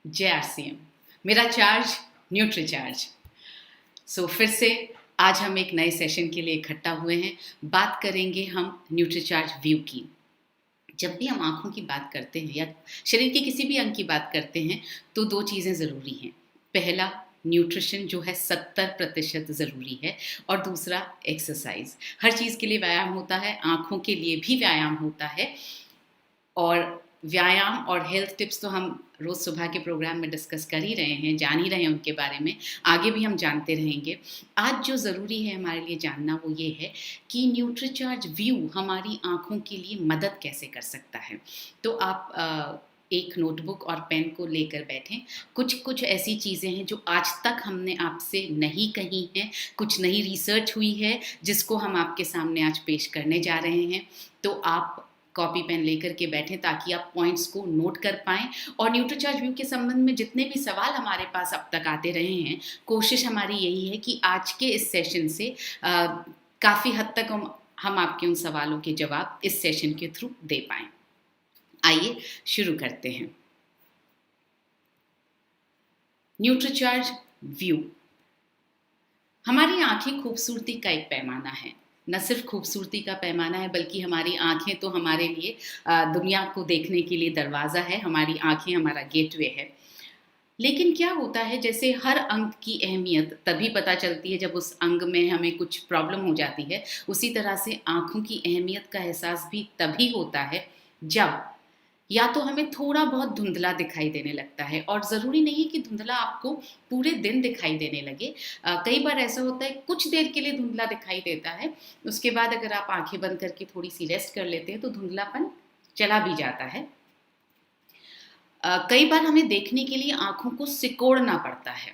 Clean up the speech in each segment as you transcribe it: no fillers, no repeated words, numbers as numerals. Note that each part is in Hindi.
जय आरसीएम। मेरा चार्ज न्यूट्रीचार्ज। फिर से आज हम एक नए सेशन के लिए इकट्ठा हुए हैं। बात करेंगे हम न्यूट्रीचार्ज व्यू की। जब भी हम आँखों की बात करते हैं या शरीर के किसी भी अंग की बात करते हैं तो दो चीज़ें ज़रूरी हैं। पहला, न्यूट्रिशन जो है 70% ज़रूरी है, और दूसरा एक्सरसाइज। हर चीज़ के लिए व्यायाम होता है, आँखों के लिए भी व्यायाम होता है। और व्यायाम और हेल्थ टिप्स तो हम रोज़ सुबह के प्रोग्राम में डिस्कस कर ही रहे हैं, जान ही रहे हैं उनके बारे में, आगे भी हम जानते रहेंगे। आज जो ज़रूरी है हमारे लिए जानना वो ये है कि न्यूट्रीचार्ज व्यू हमारी आँखों के लिए मदद कैसे कर सकता है। तो आप एक नोटबुक और पेन को लेकर बैठें। कुछ ऐसी चीज़ें हैं जो आज तक हमने आपसे नहीं कही हैं, कुछ नई रिसर्च हुई है जिसको हम आपके सामने आज पेश करने जा रहे हैं। तो आप कॉपी पेन लेकर के बैठें ताकि आप पॉइंट्स को नोट कर पाएँ। और न्यूट्रीचार्ज व्यू के संबंध में जितने भी सवाल हमारे पास अब तक आते रहे हैं, कोशिश हमारी यही है कि आज के इस सेशन से काफ़ी हद तक हम आपके उन सवालों के जवाब इस सेशन के थ्रू दे पाएँ। आइए शुरू करते हैं। Nutricharge view. हमारी आँखें खूबसूरती का एक पैमाना है। न सिर्फ खूबसूरती का पैमाना है बल्कि हमारी आँखें तो हमारे लिए दुनिया को देखने के लिए दरवाज़ा है। हमारी आँखें हमारा गेटवे है। लेकिन क्या होता है, जैसे हर अंग की अहमियत तभी पता चलती है जब उस अंग में हमें कुछ प्रॉब्लम हो जाती है, उसी तरह से आँखों की अहमियत का एहसास भी तभी होता है जब या तो हमें थोड़ा बहुत धुंधला दिखाई देने लगता है। और ज़रूरी नहीं है कि धुंधला आपको पूरे दिन दिखाई देने लगे। कई बार ऐसा होता है कुछ देर के लिए धुंधला दिखाई देता है, उसके बाद अगर आप आंखें बंद करके थोड़ी सी रेस्ट कर लेते हैं तो धुंधलापन चला भी जाता है। कई बार हमें देखने के लिए आँखों को सिकोड़ना पड़ता है,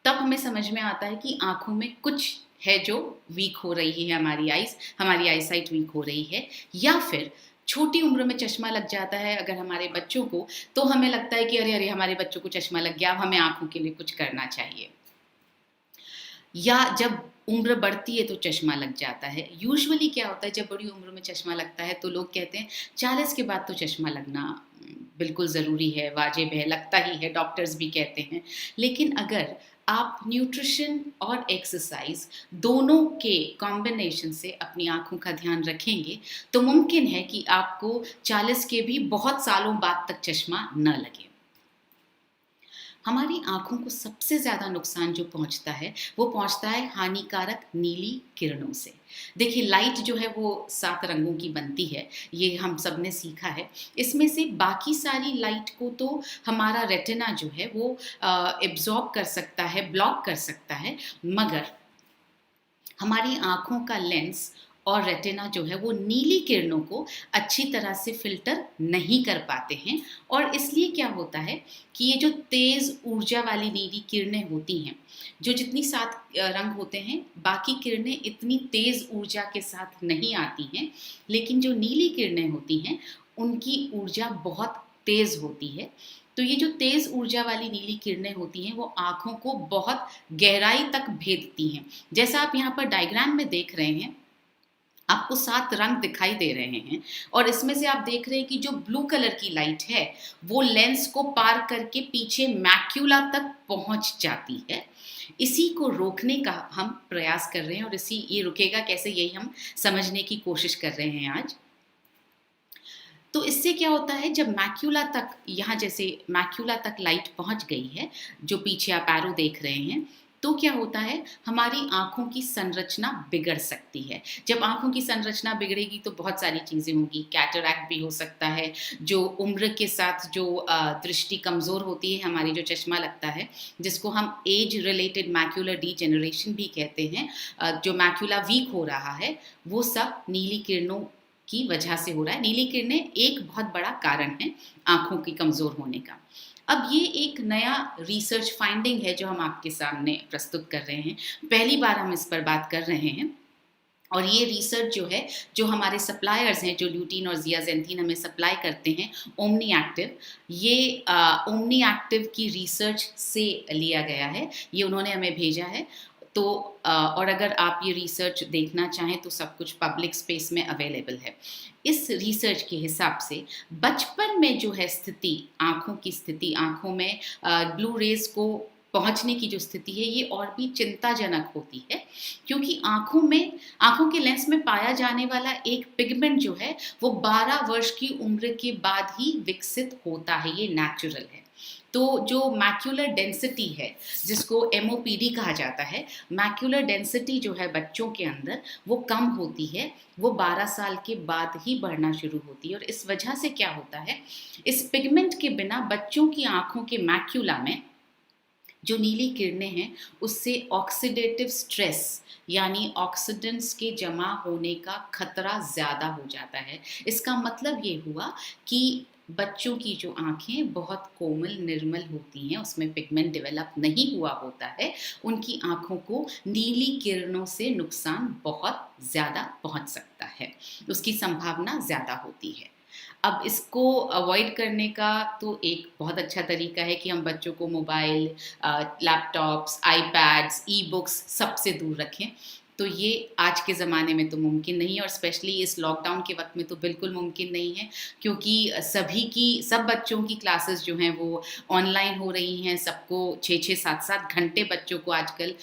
तब हमें समझ में आता है कि आँखों में कुछ है जो वीक हो रही है, हमारी आईसाइट वीक हो रही है। या फिर छोटी उम्र में चश्मा लग जाता है अगर हमारे बच्चों को, तो हमें लगता है कि अरे अरे हमारे बच्चों को चश्मा लग गया, अब हमें आँखों के लिए कुछ करना चाहिए। या जब उम्र बढ़ती है तो चश्मा लग जाता है। यूजुअली क्या होता है, जब बड़ी उम्र में चश्मा लगता है तो लोग कहते हैं 40 के बाद तो चश्मा लगना बिल्कुल ज़रूरी है, वाजिब है, लगता ही है, डॉक्टर्स भी कहते हैं। लेकिन अगर आप न्यूट्रिशन और एक्सरसाइज दोनों के कॉम्बिनेशन से अपनी आँखों का ध्यान रखेंगे तो मुमकिन है कि आपको 40 के भी बहुत सालों बाद तक चश्मा न लगे। हमारी आँखों को सबसे ज़्यादा नुकसान जो पहुँचता है, वो पहुँचता है हानिकारक नीली किरणों से। देखिए, लाइट जो है वो 7 रंगों की बनती है, ये हम सब ने सीखा है। इसमें से बाकी सारी लाइट को तो हमारा रेटिना जो है वो एब्ज़ॉर्ब कर सकता है, ब्लॉक कर सकता है, मगर हमारी आँखों का लेंस और रेटिना जो है वो नीली किरणों को अच्छी तरह से फ़िल्टर नहीं कर पाते हैं। और इसलिए क्या होता है कि ये जो तेज़ ऊर्जा वाली नीली किरणें होती हैं, जो जितनी 7 रंग होते हैं, बाकी किरणें इतनी तेज़ ऊर्जा के साथ नहीं आती हैं, लेकिन जो नीली किरणें होती हैं, उनकी ऊर्जा बहुत तेज़ होती है। तो ये जो तेज़ ऊर्जा वाली नीली किरणें होती हैं, वो आँखों को बहुत गहराई तक भेदती हैं। जैसा आप यहाँ पर डायग्राम में देख रहे हैं, आपको 7 रंग दिखाई दे रहे हैं, और इसमें से आप देख रहे हैं कि जो ब्लू कलर की लाइट है, वो लेंस को पार करके पीछे मैक्यूला तक पहुँच जाती है। इसी को रोकने का हम प्रयास कर रहे हैं, और ये रुकेगा कैसे, यही हम समझने की कोशिश कर रहे हैं आज। तो इससे क्या होता है, जब मैक्यूला तक, यहाँ जैसे मैक्यूला तक लाइट पहुँच गई है, जो पीछे आप एरो देख रहे हैं, तो क्या होता है, हमारी आँखों की संरचना बिगड़ सकती है। जब आँखों की संरचना बिगड़ेगी तो बहुत सारी चीज़ें होंगी, कैटरैक्ट भी हो सकता है, जो उम्र के साथ जो दृष्टि कमज़ोर होती है, हमारी जो चश्मा लगता है, जिसको हम एज रिलेटेड मैक्यूलर डीजेनरेशन भी कहते हैं, जो मैक्यूला वीक हो रहा है, वो सब नीली किरणों की वजह से हो रहा है। नीली किरणें एक बहुत बड़ा कारण है आँखों की कमज़ोर होने का। अब ये एक नया रिसर्च फाइंडिंग है जो हम आपके सामने प्रस्तुत कर रहे हैं। पहली बार हम इस पर बात कर रहे हैं, और ये रिसर्च जो है, जो हमारे सप्लायर्स हैं, जो ल्यूटीन और ज़ियाज़ेंथीन हमें सप्लाई करते हैं, ओमनी एक्टिव, ये ओमनी एक्टिव की रिसर्च से लिया गया है। ये उन्होंने हमें भेजा है। तो और अगर आप ये रिसर्च देखना चाहें तो सब कुछ पब्लिक स्पेस में अवेलेबल है। इस रिसर्च के हिसाब से बचपन में जो है स्थिति, आँखों की स्थिति, आँखों में ब्लू रेज़ को पहुँचने की जो स्थिति है, ये और भी चिंताजनक होती है, क्योंकि आँखों के लेंस में पाया जाने वाला एक पिगमेंट जो है, वो 12 वर्ष की उम्र के बाद ही विकसित होता है, ये नेचुरल है। तो जो मैक्यूलर डेंसिटी है, जिसको एमओपीडी कहा जाता है, मैक्यूलर डेंसिटी जो है बच्चों के अंदर वो कम होती है, वो 12 साल के बाद ही बढ़ना शुरू होती है। और इस वजह से क्या होता है, इस पिगमेंट के बिना बच्चों की आँखों के मैक्यूला में जो नीली किरणें हैं, उससे ऑक्सीडेटिव स्ट्रेस यानी ऑक्सीडेंट्स के जमा होने का खतरा ज़्यादा हो जाता है। इसका मतलब ये हुआ कि बच्चों की जो आँखें बहुत कोमल, निर्मल होती हैं, उसमें पिगमेंट डेवलप नहीं हुआ होता है, उनकी आँखों को नीली किरणों से नुकसान बहुत ज़्यादा पहुँच सकता है, उसकी संभावना ज़्यादा होती है। अब इसको अवॉइड करने का तो एक बहुत अच्छा तरीका है कि हम बच्चों को mobile, laptops, iPads, e books सबसे दूर रखें। तो ये आज के ज़माने में तो मुमकिन नहीं है, और स्पेशली इस लॉकडाउन के वक्त में तो बिल्कुल मुमकिन नहीं है, क्योंकि सब बच्चों की क्लासेस जो हैं वो ऑनलाइन हो रही हैं। सबको 6-6, 7-7 घंटे बच्चों को आजकल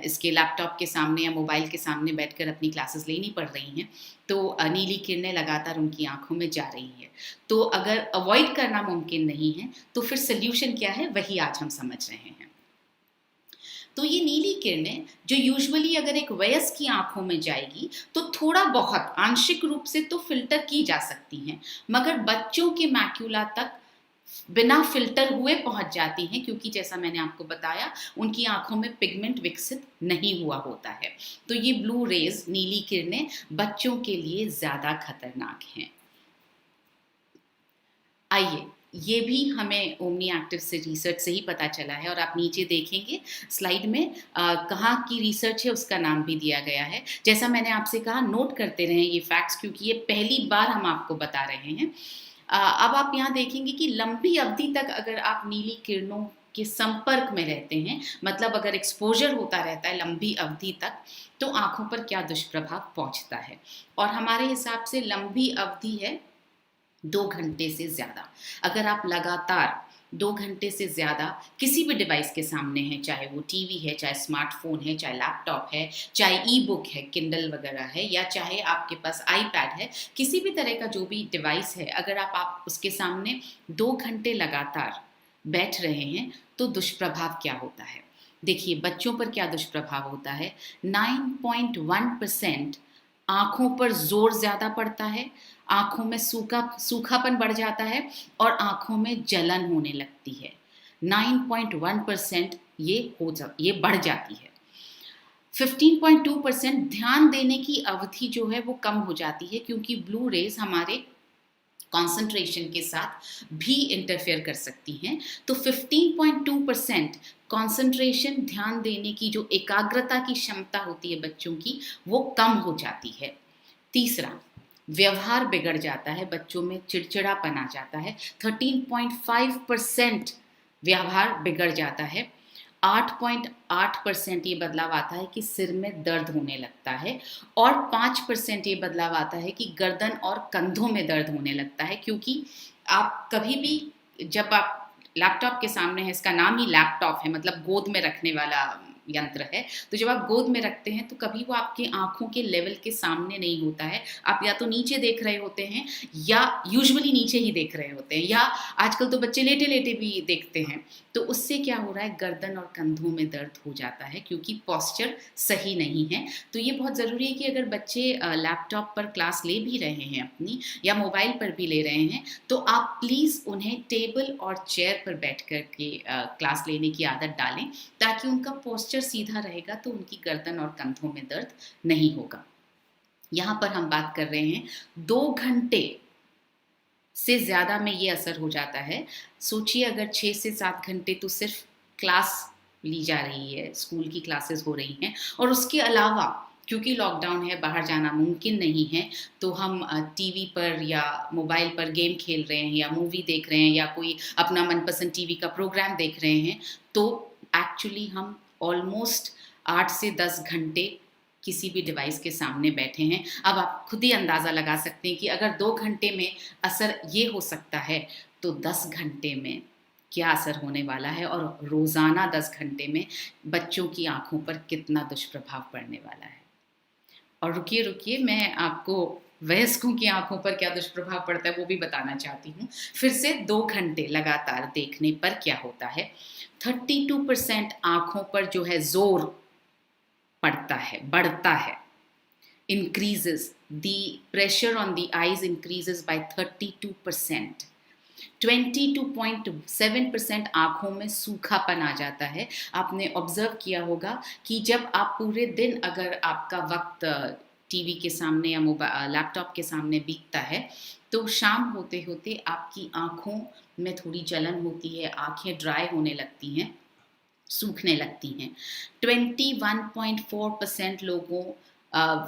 इसके लैपटॉप के सामने या मोबाइल के सामने बैठकर अपनी क्लासेस लेनी पड़ रही हैं। तो नीली किरणें लगातार उनकी आँखों में जा रही है। तो अगर अवॉइड करना मुमकिन नहीं है, तो फिर सॉल्यूशन क्या है, वही आज हम समझ रहे हैं। तो ये नीली किरणें जो यूजुअली अगर एक वयस्क की आँखों में जाएगी, तो थोड़ा बहुत आंशिक रूप से तो फ़िल्टर की जा सकती हैं, मगर बच्चों के मैक्यूला तक बिना फ़िल्टर हुए पहुँच जाती हैं, क्योंकि जैसा मैंने आपको बताया, उनकी आँखों में पिगमेंट विकसित नहीं हुआ होता है। तो ये ब्लू रेज़, नीली किरणें बच्चों के लिए ज़्यादा खतरनाक हैं। आइए, ये भी हमें ओमनी एक्टिव से रिसर्च से ही पता चला है, और आप नीचे देखेंगे स्लाइड में कहाँ की रिसर्च है उसका नाम भी दिया गया है। जैसा मैंने आपसे कहा, नोट करते रहें ये फैक्ट्स, क्योंकि ये पहली बार हम आपको बता रहे हैं। अब आप यहाँ देखेंगे कि लंबी अवधि तक अगर आप नीली किरणों के संपर्क में रहते हैं, मतलब अगर एक्सपोजर होता रहता है लंबी अवधि तक, तो आँखों पर क्या दुष्प्रभाव पहुँचता है। और हमारे हिसाब से लंबी अवधि है 2 घंटे से ज़्यादा। अगर आप लगातार 2 घंटे से ज़्यादा किसी भी डिवाइस के सामने हैं, चाहे वो टीवी है, चाहे स्मार्टफ़ोन है, चाहे लैपटॉप है, चाहे ई-बुक है, किंडल वगैरह है, या चाहे आपके पास आईपैड है, किसी भी तरह का जो भी डिवाइस है, अगर आप उसके सामने 2 घंटे लगातार बैठ रहे हैं, तो दुष्प्रभाव क्या होता है? देखिए, बच्चों पर क्या दुष्प्रभाव होता है। 9.1% आँखों पर ज़ोर ज़्यादा पड़ता है, आँखों में सूखापन बढ़ जाता है, और आँखों में जलन होने लगती है। 9.1% ये बढ़ जाती है। 15.2% ध्यान देने की अवधि जो है वो कम हो जाती है, क्योंकि ब्लू रेज़ हमारे कंसंट्रेशन के साथ भी इंटरफेयर कर सकती हैं। तो 15.2% कंसंट्रेशन, ध्यान देने की जो एकाग्रता की क्षमता होती है बच्चों की, वो कम हो जाती है। तीसरा, व्यवहार बिगड़ जाता है, बच्चों में चिड़चिड़ापन आ जाता है। 13.5% व्यवहार बिगड़ जाता है। 8.8% ये बदलाव आता है कि सिर में दर्द होने लगता है, और 5% ये बदलाव आता है कि गर्दन और कंधों में दर्द होने लगता है। क्योंकि आप कभी भी जब आप लैपटॉप के सामने हैं, इसका नाम ही लैपटॉप है, मतलब गोद में रखने वाला यंत्र है, तो जब आप गोद में रखते हैं तो कभी वो आपकी आँखों के लेवल के सामने नहीं होता है। आप या तो नीचे देख रहे होते हैं, या यूजुअली नीचे ही देख रहे होते हैं, या आजकल तो बच्चे लेटे-लेटे भी देखते हैं। तो उससे क्या हो रहा है, गर्दन और कंधों में दर्द हो जाता है, क्योंकि पोस्चर सही नहीं है। तो ये बहुत ज़रूरी है कि अगर बच्चे लैपटॉप पर क्लास ले भी रहे हैं अपनी, या मोबाइल पर भी ले रहे हैं, तो आप प्लीज़ उन्हें टेबल और चेयर पर बैठ कर के क्लास लेने की आदत डालें, ताकि उनका पोस्चर सीधा रहेगा, तो उनकी गर्दन और कंधों में दर्द नहीं होगा। यहाँ पर हम बात कर रहे हैं 2 घंटे से ज़्यादा में ये असर हो जाता है। सोचिए, अगर 6 से 7 घंटे तो सिर्फ क्लास ली जा रही है, स्कूल की क्लासेस हो रही हैं, और उसके अलावा क्योंकि लॉकडाउन है, बाहर जाना मुमकिन नहीं है, तो हम टीवी पर या मोबाइल पर गेम खेल रहे हैं, या मूवी देख रहे हैं, या कोई अपना मनपसंद टीवी का प्रोग्राम देख रहे हैं, तो एक्चुअली हम ऑलमोस्ट 8 से 10 घंटे किसी भी डिवाइस के सामने बैठे हैं। अब आप खुद ही अंदाज़ा लगा सकते हैं कि अगर 2 घंटे में असर ये हो सकता है, तो 10 घंटे में क्या असर होने वाला है, और रोज़ाना 10 घंटे में बच्चों की आँखों पर कितना दुष्प्रभाव पड़ने वाला है। और रुकिए, रुकिए, मैं आपको वयस्कों की आँखों पर क्या दुष्प्रभाव पड़ता है वो भी बताना चाहती हूँ। फिर से 2 घंटे लगातार देखने पर क्या होता है, 32% आँखों पर जो है ज़ोर पड़ता है, बढ़ता है, increases, the pressure on the eyes increases by 32%। 22.7% आँखों में सूखापन आ जाता है। आपने ऑब्ज़र्व किया होगा कि जब आप पूरे दिन अगर आपका वक़्त टीवी के सामने या लैपटॉप के सामने बीतता है, तो शाम होते-होते आपकी आँखों में थोड़ी जलन होती है, आँखें ड्राई होने लगती हैं, सूखने लगती हैं। 21.4% लोगों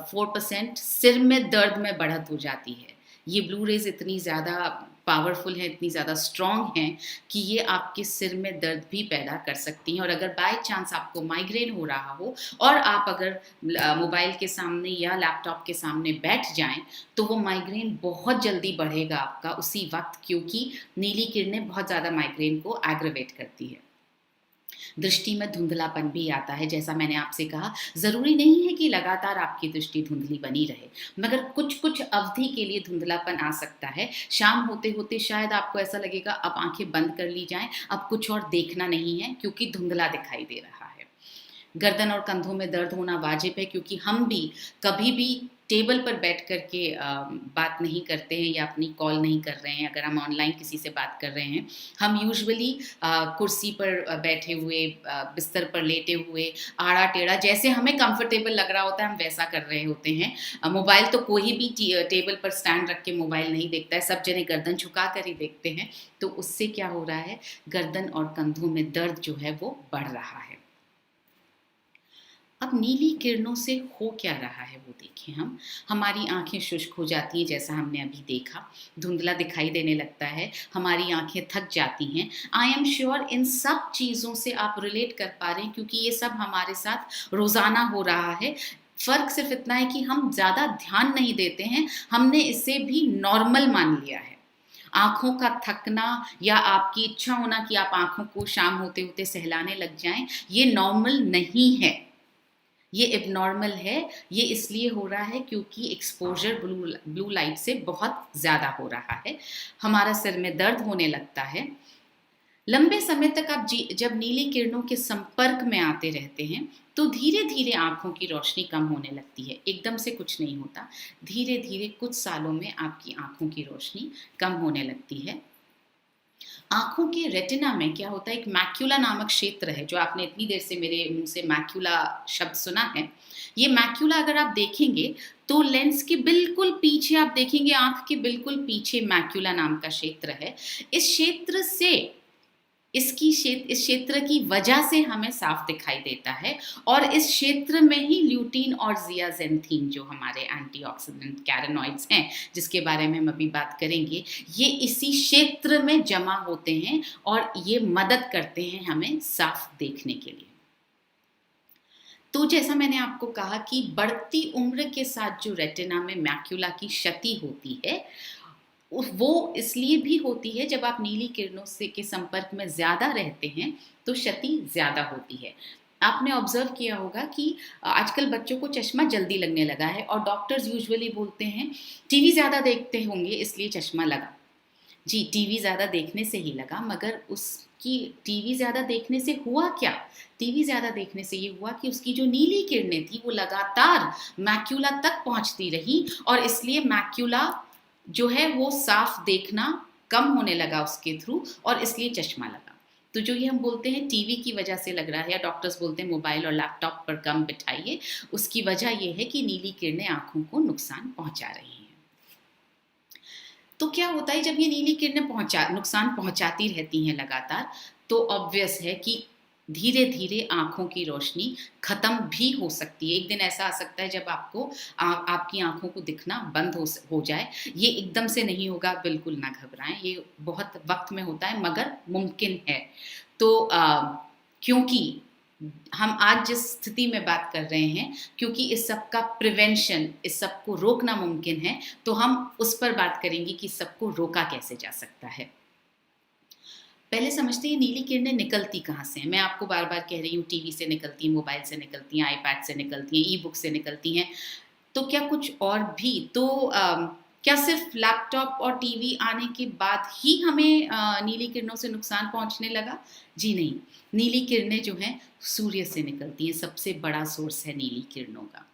4% सिर में दर्द में बढ़त हो जाती है। ये ब्लू रेज़ इतनी ज़्यादा पावरफुल हैं, इतनी ज़्यादा स्ट्रॉन्ग हैं कि ये आपके सिर में दर्द भी पैदा कर सकती हैं। और अगर बाय चांस आपको माइग्रेन हो रहा हो और आप अगर मोबाइल के सामने या लैपटॉप के सामने बैठ जाएँ, तो वो माइग्रेन बहुत जल्दी बढ़ेगा आपका उसी वक़्त, क्योंकि नीली किरणें बहुत ज़्यादा माइग्रेन को एग्रवेट करती है। दृष्टि में धुंधलापन भी आता है, जैसा मैंने आपसे कहा, ज़रूरी नहीं है कि लगातार आपकी दृष्टि धुंधली बनी रहे, मगर कुछ-कुछ अवधि के लिए धुंधलापन आ सकता है। शाम होते-होते शायद आपको ऐसा लगेगा अब आँखें बंद कर ली जाएँ, अब कुछ और देखना नहीं है क्योंकि धुंधला दिखाई दे रहा है। गर्दन और कंधों में दर्द होना वाजिब है, क्योंकि हम भी कभी भी टेबल पर बैठ कर के बात नहीं करते हैं या अपनी कॉल नहीं कर रहे हैं। अगर हम ऑनलाइन किसी से बात कर रहे हैं, हम यूजुअली कुर्सी पर बैठे हुए, बिस्तर पर लेटे हुए, आड़ा टेढ़ा, जैसे हमें कंफर्टेबल लग रहा होता है हम वैसा कर रहे होते हैं। मोबाइल तो कोई भी टेबल पर स्टैंड रख के मोबाइल नहीं देखता है, सब जने गर्दन झुका कर ही देखते हैं। तो उससे क्या हो रहा है, गर्दन और कंधों में दर्द जो है वो बढ़ रहा है। अब नीली किरणों से हो क्या रहा है वो देखें हम। हमारी आँखें शुष्क हो जाती हैं, जैसा हमने अभी देखा, धुंधला दिखाई देने लगता है, हमारी आँखें थक जाती हैं। आई एम श्योर इन सब चीज़ों से आप रिलेट कर पा रहे हैं, क्योंकि ये सब हमारे साथ रोज़ाना हो रहा है। फ़र्क सिर्फ इतना है कि हम ज़्यादा ध्यान नहीं देते हैं, हमने इसे भी नॉर्मल मान लिया है। आँखों का थकना या आपकी इच्छा होना कि आप आँखों को शाम होते-होते सहलाने लग जाएँ, ये नॉर्मल नहीं है। ये एबनॉर्मल है। ये इसलिए हो रहा है क्योंकि एक्सपोज़र ब्लू लाइट से बहुत ज़्यादा हो रहा है। हमारा सिर में दर्द होने लगता है। लंबे समय तक आप जब नीली किरणों के संपर्क में आते रहते हैं, तो धीरे-धीरे आँखों की रोशनी कम होने लगती है। एकदम से कुछ नहीं होता। धीरे-धीरे कुछ सालों में आपकी आँखों की रोशनी कम होने लगती है। आँखों के रेटिना में क्या होता है, एक मैक्यूला नामक क्षेत्र है, जो आपने इतनी देर से मेरे मुँह से मैक्यूला शब्द सुना है। ये मैक्यूला अगर आप देखेंगे, तो लेंस के बिल्कुल पीछे आप देखेंगे, आँख के बिल्कुल पीछे मैक्यूला नाम का क्षेत्र है। इस क्षेत्र से इस क्षेत्र की वजह से हमें साफ दिखाई देता है, और इस क्षेत्र में ही ल्यूटीन और ज़ियाज़ेंथीन, जो हमारे एंटीऑक्सीडेंट कैरोनॉइड्स हैं, जिसके बारे में हम अभी बात करेंगे, ये इसी क्षेत्र में जमा होते हैं और ये मदद करते हैं हमें साफ देखने के लिए। तो जैसा मैंने आपको कहा कि बढ़ती उम्र के साथ जो रेटिना में मैक्यूला की क्षति होती है, वो इसलिए भी होती है, जब आप नीली किरणों से के संपर्क में ज़्यादा रहते हैं, तो क्षति ज़्यादा होती है। आपने ऑब्ज़र्व किया होगा कि आजकल बच्चों को चश्मा जल्दी लगने लगा है, और डॉक्टर्स यूजुअली बोलते हैं, टीवी ज़्यादा देखते होंगे इसलिए चश्मा लगा। जी, टीवी ज़्यादा देखने से ही लगा, मगर उसकी टीवी ज़्यादा देखने से हुआ क्या? टीवी ज़्यादा देखने से ये हुआ कि उसकी जो नीली किरणें थी, वो लगातार मैक्यूला तक पहुँचती रहीं, और इसलिए मैक्यूला जो है वो साफ देखना कम होने लगा उसके थ्रू, और इसलिए चश्मा लगा। तो जो ये हम बोलते हैं टीवी की वजह से लग रहा है, या डॉक्टर्स बोलते हैं मोबाइल और लैपटॉप पर कम बिठाइए, उसकी वजह ये है कि नीली किरणें आँखों को नुकसान पहुँचा रही हैं। तो क्या होता है, जब ये नीली किरणें नुकसान पहुँचाती रहती हैं लगातार, तो ऑब्वियस है कि धीरे-धीरे आँखों की रोशनी ख़त्म भी हो सकती है। एक दिन ऐसा आ सकता है जब आपकी आँखों को दिखना बंद हो जाए। ये एकदम से नहीं होगा, बिल्कुल ना घबराएँ, ये बहुत वक़्त में होता है, मगर मुमकिन है। तो क्योंकि हम आज जिस स्थिति में बात कर रहे हैं, क्योंकि इस सब का प्रिवेंशन, इस सब को रोकना मुमकिन है, तो हम उस पर बात करेंगे कि सबको रोका कैसे जा सकता है। पहले समझते हैं नीली किरणें निकलती कहाँ से हैं। मैं आपको बार-बार कह रही हूँ टीवी से निकलती हैं, मोबाइल से निकलती हैं, आईपैड से निकलती हैं, ई-बुक से निकलती हैं। तो क्या कुछ और भी? तो क्या सिर्फ लैपटॉप और टीवी आने के बाद ही हमें नीली किरणों से नुकसान पहुँचने लगा? जी नहीं, नीली किरणें जो हैं सूर्य से निकलती हैं, सबसे बड़ा सोर्स है नीली किरणों का।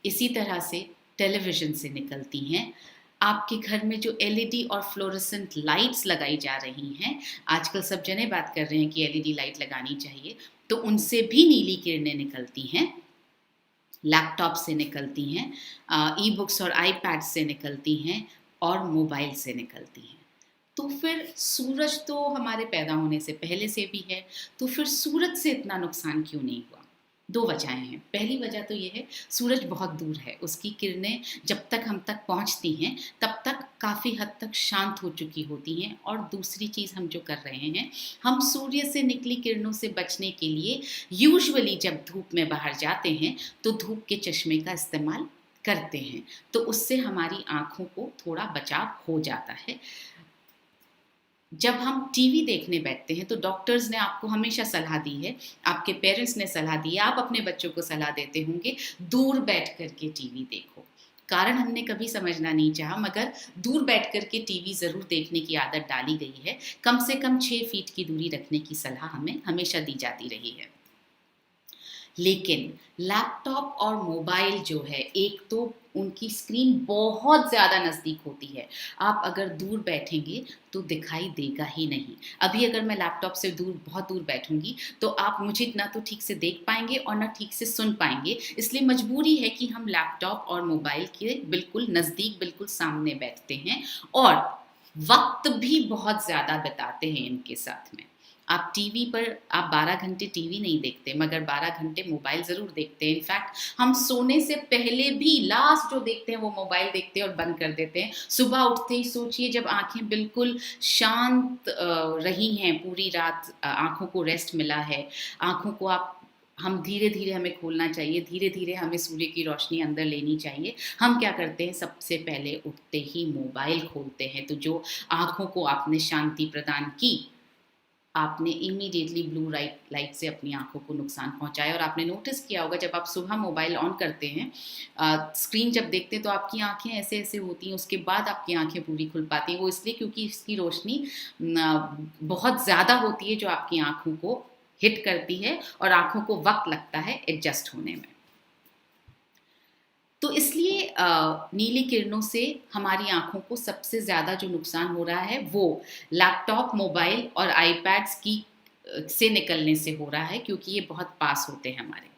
इसी तरह से टेलीविज़न से निकलती हैं। आपके घर में जो एलईडी और फ्लोरोसेंट लाइट्स लगाई जा रही हैं, आजकल सब जने बात कर रहे हैं कि एलईडी लाइट लगानी चाहिए, तो उनसे भी नीली किरणें निकलती हैं। लैपटॉप से निकलती हैं, ई-बुक्स और आईपैड से निकलती हैं और मोबाइल से निकलती हैं। तो फिर सूरज तो हमारे पैदा होने से पहले से भी है, तो फिर सूरज से इतना नुकसान क्यों नहीं हुआ? 2 वजहें हैं। पहली वजह तो ये है, सूरज बहुत दूर है, उसकी किरणें जब तक हम तक पहुँचती हैं, तब तक काफ़ी हद तक शांत हो चुकी होती हैं। और दूसरी चीज़ हम जो कर रहे हैं, हम सूर्य से निकली किरणों से बचने के लिए यूजुअली जब धूप में बाहर जाते हैं, तो धूप के चश्मे का इस्तेमाल करते हैं। तो उससे हमारी आँखों को थोड़ा बचाव हो जाता है। जब हम टीवी देखने बैठते हैं, तो डॉक्टर्स ने आपको हमेशा सलाह दी है, आपके पेरेंट्स ने सलाह दी है, आप अपने बच्चों को सलाह देते होंगे, दूर बैठ कर के टीवी देखो। कारण हमने कभी समझना नहीं चाहा, मगर दूर बैठ कर के टीवी ज़रूर देखने की आदत डाली गई है। कम से कम 6 फीट की दूरी रखने की सलाह हमें हमेशा दी जाती रही है। लेकिन लैपटॉप और मोबाइल जो है, एक तो उनकी स्क्रीन बहुत ज़्यादा नज़दीक होती है। आप अगर दूर बैठेंगे तो दिखाई देगा ही नहीं। अभी अगर मैं लैपटॉप से दूर, बहुत दूर बैठूँगी, तो आप मुझे ना तो ठीक से देख पाएँगे और ना ठीक से सुन पाएँगे। इसलिए मजबूरी है कि हम लैपटॉप और मोबाइल के बिल्कुल नज़दीक, बिल्कुल सामने बैठते हैं और वक़्त भी बहुत ज़्यादा बिताते हैं इनके साथ में। आप टीवी पर, आप 12 घंटे टीवी नहीं देखते, मगर 12 घंटे मोबाइल ज़रूर देखते हैं। इनफैक्ट हम सोने से पहले भी लास्ट जो देखते हैं वो मोबाइल देखते हैं और बंद कर देते हैं। सुबह उठते ही सोचिए, जब आँखें बिल्कुल शांत रही हैं पूरी रात, आँखों को रेस्ट मिला है, आँखों को हम धीरे-धीरे हमें खोलना चाहिए, धीरे-धीरे हमें सूर्य की रोशनी अंदर लेनी चाहिए। हम क्या करते हैं, सबसे पहले उठते ही मोबाइल खोलते हैं। तो जो आँखों को आपने शांति प्रदान की, आपने इमीडिएटली ब्लू लाइट से अपनी आँखों को नुकसान पहुँचाया। और आपने नोटिस किया होगा, जब आप सुबह मोबाइल ऑन करते हैं, स्क्रीन जब देखते हैं, तो आपकी आँखें ऐसे-ऐसे होती हैं, उसके बाद आपकी आँखें पूरी खुल पाती हैं। वो इसलिए क्योंकि इसकी रोशनी बहुत ज़्यादा होती है, जो आपकी आँखों को हिट करती है और आँखों को वक़्त लगता है एडजस्ट होने में। तो इसलिए नीली किरणों से हमारी आँखों को सबसे ज़्यादा जो नुकसान हो रहा है, वो लैपटॉप, मोबाइल और आईपैड्स की से निकलने से हो रहा है, क्योंकि ये बहुत पास होते हैं हमारे।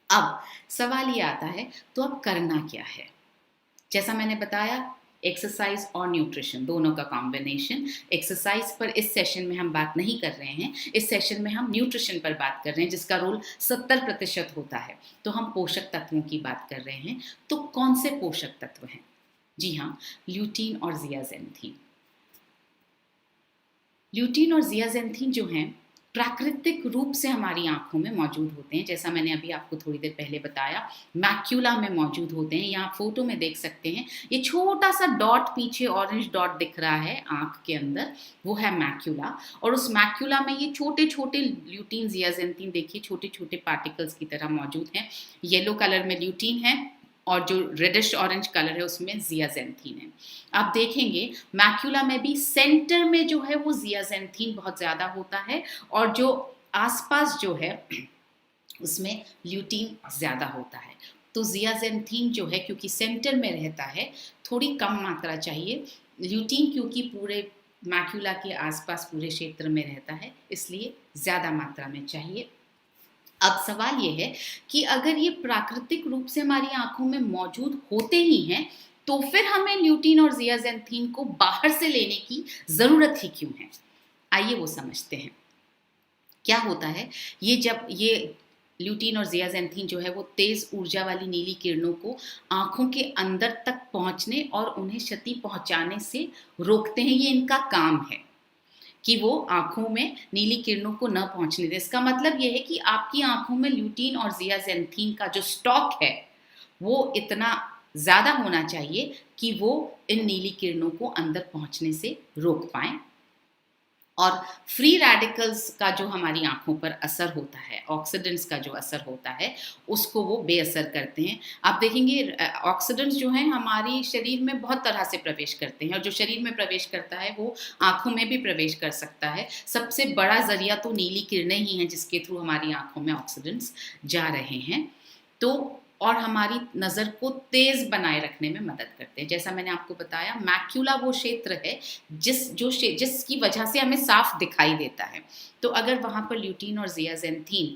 अब सवाल ये आता है, तो अब करना क्या है? जैसा मैंने बताया, एक्सरसाइज और न्यूट्रिशन दोनों का कॉम्बिनेशन। एक्सरसाइज पर इस सेशन में हम बात नहीं कर रहे हैं, इस सेशन में हम न्यूट्रिशन पर बात कर रहे हैं, जिसका रोल 70% होता है। तो हम पोषक तत्वों की बात कर रहे हैं। तो कौन से पोषक तत्व हैं? जी हाँ, ल्यूटीन और ज़ियाज़ेंथीन। ल्यूटीन और ज़ियाज़ेंथीन जो हैं, प्राकृतिक रूप से हमारी आँखों में मौजूद होते हैं। जैसा मैंने अभी आपको थोड़ी देर पहले बताया, मैक्यूला में मौजूद होते हैं। यहाँ फ़ोटो में देख सकते हैं, ये छोटा-सा डॉट, पीछे ऑरेंज डॉट दिख रहा है आँख के अंदर, वो है मैक्यूला। और उस मैक्यूला में ये छोटे-छोटे ल्यूटीन, ज़ियाज़ेंथीन देखिए छोटे-छोटे पार्टिकल्स की तरह मौजूद हैं। येलो कलर में ल्यूटीन है और जो रेडिश ऑरेंज कलर है, उसमें ज़ियाज़ेंथीन है। आप देखेंगे मैक्यूला में भी सेंटर में जो है वो ज़ियाज़ेंथीन बहुत ज़्यादा होता है, और जो आसपास जो है उसमें ल्यूटीन ज़्यादा होता है। तो ज़ियाज़ेंथीन जो है, क्योंकि सेंटर में रहता है, थोड़ी कम मात्रा चाहिए। ल्यूटीन क्योंकि पूरे मैक्यूला के आसपास पूरे क्षेत्र में रहता है, इसलिए ज़्यादा मात्रा में चाहिए। अब सवाल ये है कि अगर ये प्राकृतिक रूप से हमारी आँखों में मौजूद होते ही हैं, तो फिर हमें ल्यूटीन और ज़ियाज़ेंथीन को बाहर से लेने की ज़रूरत ही क्यों है? आइए वो समझते हैं। क्या होता है, ये जब ये ल्यूटीन और ज़ियाज़ेंथीन जो है, वो तेज़ ऊर्जा वाली नीली किरणों को आँखों के अंदर तक पहुँचने और उन्हें क्षति पहुँचाने से रोकते हैं, ये इनका काम है। कि वो आँखों में नीली किरणों को न पहुँचने दें। इसका मतलब ये है कि आपकी आँखों में ल्यूटीन और ज़ियाज़ैंथीन का जो स्टॉक है, वो इतना ज़्यादा होना चाहिए कि वो इन नीली किरणों को अंदर पहुँचने से रोक पाएँ। और फ्री रेडिकल्स का जो हमारी आँखों पर असर होता है, ऑक्सीडेंट्स का जो असर होता है, उसको वो बेअसर करते हैं। आप देखेंगे ऑक्सीडेंट्स जो हैं हमारी शरीर में बहुत तरह से प्रवेश करते हैं और जो शरीर में प्रवेश करता है वो आँखों में भी प्रवेश कर सकता है। सबसे बड़ा ज़रिया तो नीली किरणें ही हैं जिसके थ्रू हमारी आँखों में ऑक्सीडेंट्स जा रहे हैं। तो और हमारी नज़र को तेज़ बनाए रखने में मदद करते हैं। जैसा मैंने आपको बताया, मैक्यूला वो क्षेत्र है जिसकी वजह से हमें साफ दिखाई देता है। तो अगर वहाँ पर ल्यूटीन और ज़ियाज़ैंथीन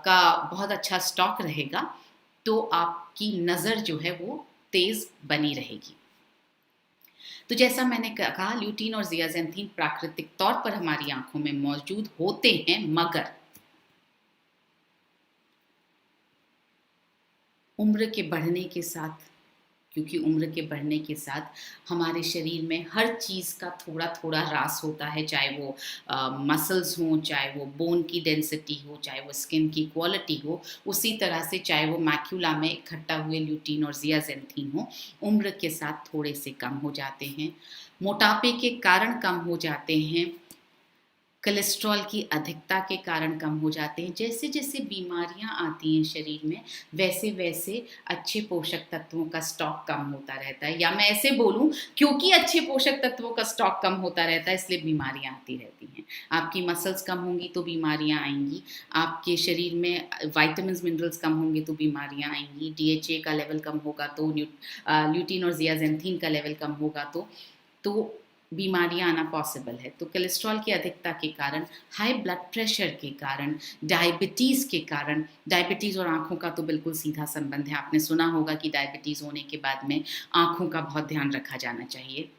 का बहुत अच्छा स्टॉक रहेगा, तो आपकी नज़र जो है वो तेज़ बनी रहेगी। तो जैसा मैंने कहा, ल्यूटीन और ज़ियाज़ैंथीन प्राकृतिक तौर पर हमारी आँखों में मौजूद होते हैं, मगर उम्र के बढ़ने के साथ, क्योंकि उम्र के बढ़ने के साथ हमारे शरीर में हर चीज़ का थोड़ा-थोड़ा ह्रास होता है, चाहे वो मसल्स हों, चाहे वो बोन की डेंसिटी हो, चाहे वो स्किन की क्वालिटी हो, उसी तरह से चाहे वो मैक्यूला में इकट्ठा हुए ल्यूटीन और ज़ियाज़ैंथीन हो, उम्र के साथ थोड़े से कम हो जाते हैं। मोटापे के कारण कम हो जाते हैं, कोलेस्ट्रॉल की अधिकता के कारण कम हो जाते हैं। जैसे-जैसे बीमारियाँ आती हैं शरीर में, वैसे-वैसे अच्छे पोषक तत्वों का स्टॉक कम होता रहता है, या मैं ऐसे बोलूँ, क्योंकि अच्छे पोषक तत्वों का स्टॉक कम होता रहता है, इसलिए बीमारियाँ आती रहती हैं। आपकी मसल्स कम होंगी तो बीमारियाँ आएँगी, आपके शरीर में विटामिन्स, मिनरल्स कम होंगे तो बीमारियाँ आएँगी, डीएचए का लेवल कम होगा तो ल्यूटीन और ज़ियाज़ैंथीन का लेवल कम होगा तो बीमारियाँ आना पॉसिबल है। तो कोलेस्ट्रॉल की अधिकता के कारण, हाई ब्लड प्रेशर के कारण, डायबिटीज़ के कारण, डायबिटीज़ और आँखों का तो बिल्कुल सीधा संबंध है। आपने सुना होगा कि डायबिटीज़ होने के बाद में आँखों का बहुत ध्यान रखा जाना चाहिए।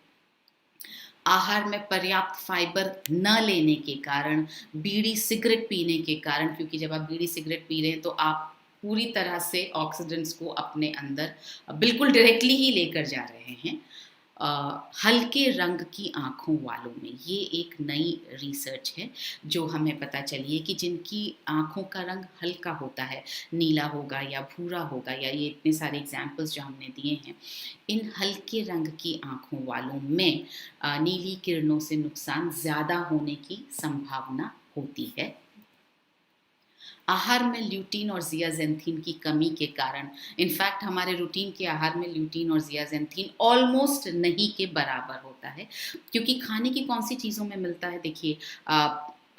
आहार में पर्याप्त फाइबर न लेने के कारण, बीड़ी सिगरेट पीने के कारण, क्योंकि जब आप बीड़ी सिगरेट पी रहे हैं तो आप पूरी तरह से ऑक्सीडेंट्स को अपने अंदर बिल्कुल डायरेक्टली ही लेकर जा रहे हैं। हल्के रंग की आँखों वालों में, ये एक नई रिसर्च है जो हमें पता चली है कि जिनकी आँखों का रंग हल्का होता है, नीला होगा या भूरा होगा, या ये इतने सारे एग्जाम्पल्स जो हमने दिए हैं, इन हल्के रंग की आँखों वालों में नीली किरणों से नुकसान ज़्यादा होने की संभावना होती है। आहार में ल्यूटीन और ज़ियाज़ैंथीन की कमी के कारण, इनफैक्ट हमारे रूटीन के आहार में ल्यूटीन और ज़ियाज़ैंथीन ऑलमोस्ट नहीं के बराबर होता है, क्योंकि खाने की कौन सी चीज़ों में मिलता है, देखिए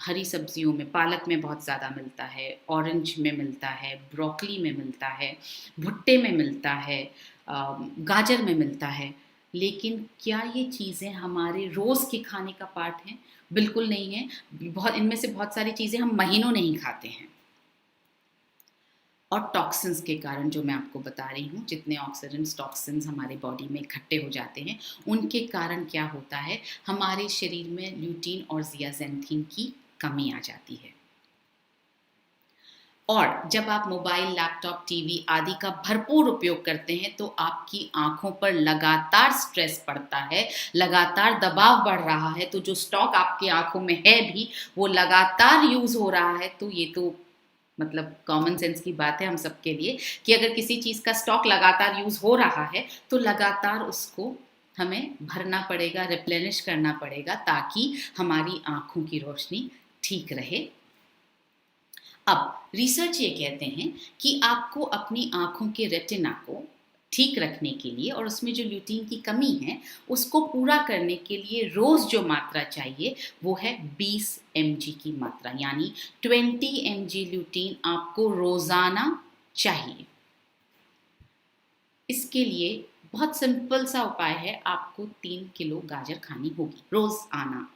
हरी सब्जियों में, पालक में बहुत ज़्यादा मिलता है, ऑरेंज में मिलता है, ब्रोकली में मिलता है, भुट्टे में मिलता है, गाजर में मिलता है। लेकिन क्या ये चीज़ें हमारे रोज़ के खाने का पार्ट हैं? बिल्कुल नहीं है। बहुत इनमें से बहुत सारी चीज़ें हम महीनों नहीं खाते हैं। और टॉक्सिन्स के कारण, जो मैं आपको बता रही हूँ, जितने ऑक्सीडेंट्स, टॉक्सिन्स हमारे बॉडी में इकट्ठे हो जाते हैं, उनके कारण क्या होता है, हमारे शरीर में ल्यूटीन और ज़ियाज़ैंथीन की कमी आ जाती है। और जब आप मोबाइल, लैपटॉप, टीवी आदि का भरपूर उपयोग करते हैं, तो आपकी आँखों पर लगातार स्ट्रेस पड़ता है, लगातार दबाव बढ़ रहा है, तो जो स्टॉक आपकी आँखों में है भी, वो लगातार यूज़ हो रहा है। तो ये तो मतलब कॉमन सेंस की बात है हम सबके लिए, कि अगर किसी चीज़ का स्टॉक लगातार यूज़ हो रहा है, तो लगातार उसको हमें भरना पड़ेगा, रिप्लेनिश करना पड़ेगा, ताकि हमारी आँखों की रोशनी ठीक रहे। अब रिसर्च ये कहते हैं कि आपको अपनी आँखों के रेटिना को ठीक रखने के लिए, और उसमें जो ल्यूटीन की कमी है, उसको पूरा करने के लिए रोज़ जो मात्रा चाहिए, वो है 20 mg की मात्रा, यानी 20 mg ल्यूटीन आपको रोज़ाना चाहिए। इसके लिए बहुत सिंपल सा उपाय है, आपको 3 किलो गाजर खानी होगी रोज़ाना।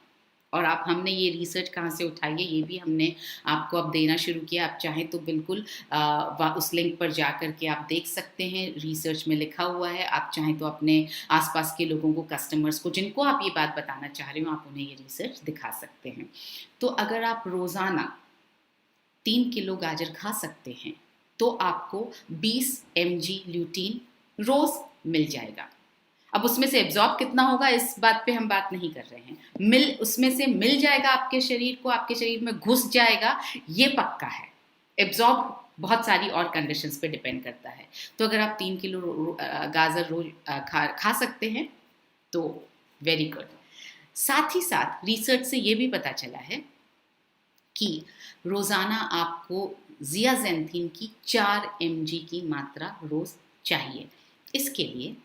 और आप, हमने ये रिसर्च कहाँ से उठाई है, ये भी हमने आपको अब देना शुरू किया। आप चाहें तो बिल्कुल उस लिंक पर जा कर के आप देख सकते हैं, रिसर्च में लिखा हुआ है। आप चाहें तो अपने आसपास के लोगों को, कस्टमर्स को, जिनको आप ये बात बताना चाह रहे हो, आप उन्हें ये रिसर्च दिखा सकते हैं। तो अगर आप रोज़ाना 3 किलो गाजर खा सकते हैं, तो आपको 20 mg ल्यूटीन रोज़ मिल जाएगा। अब उसमें से एब्जॉर्ब कितना होगा इस बात पे हम बात नहीं कर रहे हैं, उसमें से मिल जाएगा आपके शरीर को, आपके शरीर में घुस जाएगा, ये पक्का है। एब्जॉर्ब बहुत सारी और कंडीशंस पे डिपेंड करता है। तो अगर आप 3 किलो गाजर रोज खा सकते हैं तो वेरी गुड। साथ ही साथ रिसर्च से ये भी पता चला है कि रोज़ाना आपको ज़ियाज़ेंथीन की 4 mg की मात्रा रोज़ चाहिए। इसके लिए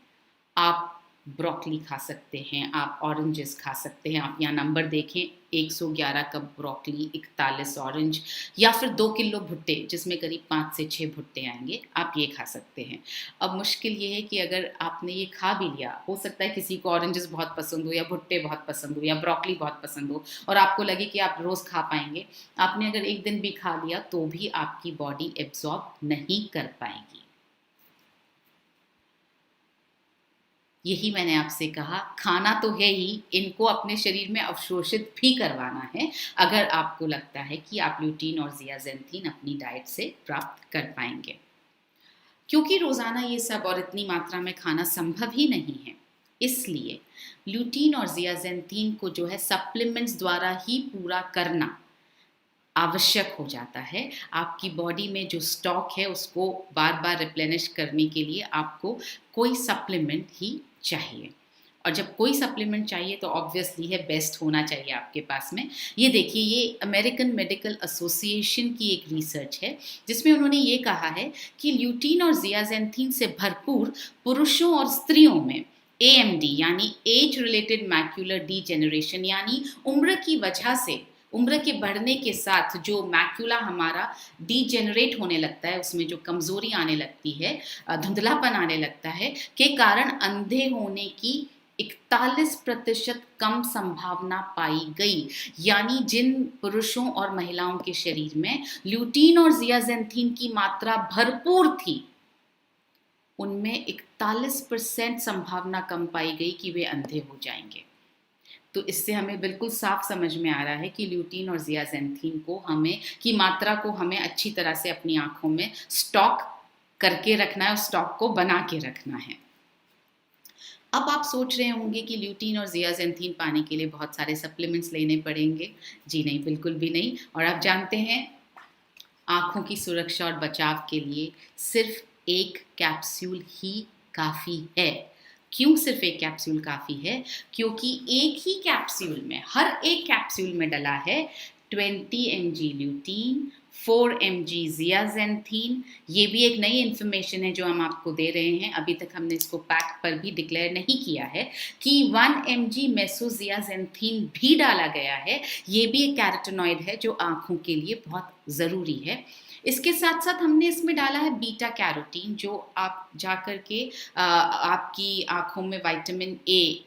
आप ब्रोकली खा सकते हैं, आप ऑरेंजेस खा सकते हैं। आप यहाँ नंबर देखें, 111 कप ब्रोकली, 41 ऑरेंज, या फिर 2 किलो भुट्टे जिसमें करीब 5 से 6 भुट्टे आएंगे, आप ये खा सकते हैं। अब मुश्किल ये है कि अगर आपने ये खा भी लिया, हो सकता है किसी को ऑरेंजेस बहुत पसंद हो या भुट्टे बहुत पसंद हो या ब्रोकली बहुत पसंद हो और आपको लगे कि आप रोज़ खा पाएंगे। आपने अगर एक दिन भी खा लिया तो भी आपकी बॉडी एब्जॉर्ब नहीं कर पाएगी। यही मैंने आपसे कहा, खाना तो है ही, इनको अपने शरीर में अवशोषित भी करवाना है अगर आपको लगता है कि आप ल्यूटीन और ज़ियाज़ेंथीन अपनी डाइट से प्राप्त कर पाएंगे। क्योंकि रोज़ाना ये सब और इतनी मात्रा में खाना संभव ही नहीं है, इसलिए ल्यूटीन और ज़ियाज़ेंथीन को जो है सप्लीमेंट्स द्वारा ही पूरा करना आवश्यक हो जाता है। आपकी बॉडी में जो स्टॉक है उसको बार बार रिप्लेनिश करने के लिए आपको कोई सप्लीमेंट ही चाहिए। और जब कोई सप्लीमेंट चाहिए तो ऑब्वियसली है बेस्ट होना चाहिए आपके पास में। ये देखिए, ये अमेरिकन मेडिकल एसोसिएशन की एक रिसर्च है जिसमें उन्होंने ये कहा है कि ल्यूटीन और ज़ियाज़ेंथीन से भरपूर पुरुषों और स्त्रियों में AMD यानी एज रिलेटेड मैक्यूलर डीजेनरेशन, यानी उम्र की वजह से, उम्र के बढ़ने के साथ जो मैक्यूला हमारा डीजेनरेट होने लगता है, उसमें जो कमजोरी आने लगती है, धुंधलापन आने लगता है, के कारण अंधे होने की 41% कम संभावना पाई गई। यानी जिन पुरुषों और महिलाओं के शरीर में ल्यूटीन और ज़ियाज़ेंथीन की मात्रा भरपूर थी, उनमें 41% संभावना कम पाई गई कि वे अंधे हो जाएंगे। तो इससे हमें बिल्कुल साफ समझ में आ रहा है कि ल्यूटीन और ज़ियाज़ेंथीन को हमें की मात्रा को हमें अच्छी तरह से अपनी आंखों में स्टॉक करके रखना है और स्टॉक को बना के रखना है। अब आप सोच रहे होंगे कि ल्यूटीन और ज़ियाज़ेंथीन पाने के लिए बहुत सारे सप्लीमेंट्स लेने पड़ेंगे। जी नहीं, बिल्कुल भी नहीं। और आप जानते हैं, आँखों की सुरक्षा और बचाव के लिए सिर्फ एक कैप्सूल ही काफ़ी है। क्यों सिर्फ एक कैप्सूल काफ़ी है? क्योंकि एक ही कैप्सूल में, हर एक कैप्सूल में डला है 20 mg ल्यूटीन, 4 mg ज़ियाज़ेंथीन। ये भी एक नई इन्फॉर्मेशन है जो हम आपको दे रहे हैं, अभी तक हमने इसको पैक पर भी डिक्लेयर नहीं किया है कि 1 mg मेसोज़ियाज़ेंथीन भी डाला गया है। ये भी एक कैरोटीनॉइड है जो आँखों के लिए बहुत ज़रूरी है। इसके साथ साथ हमने इसमें डाला है बीटा कैरोटीन, जो आप जाकर के आपकी आँखों में विटामिन ए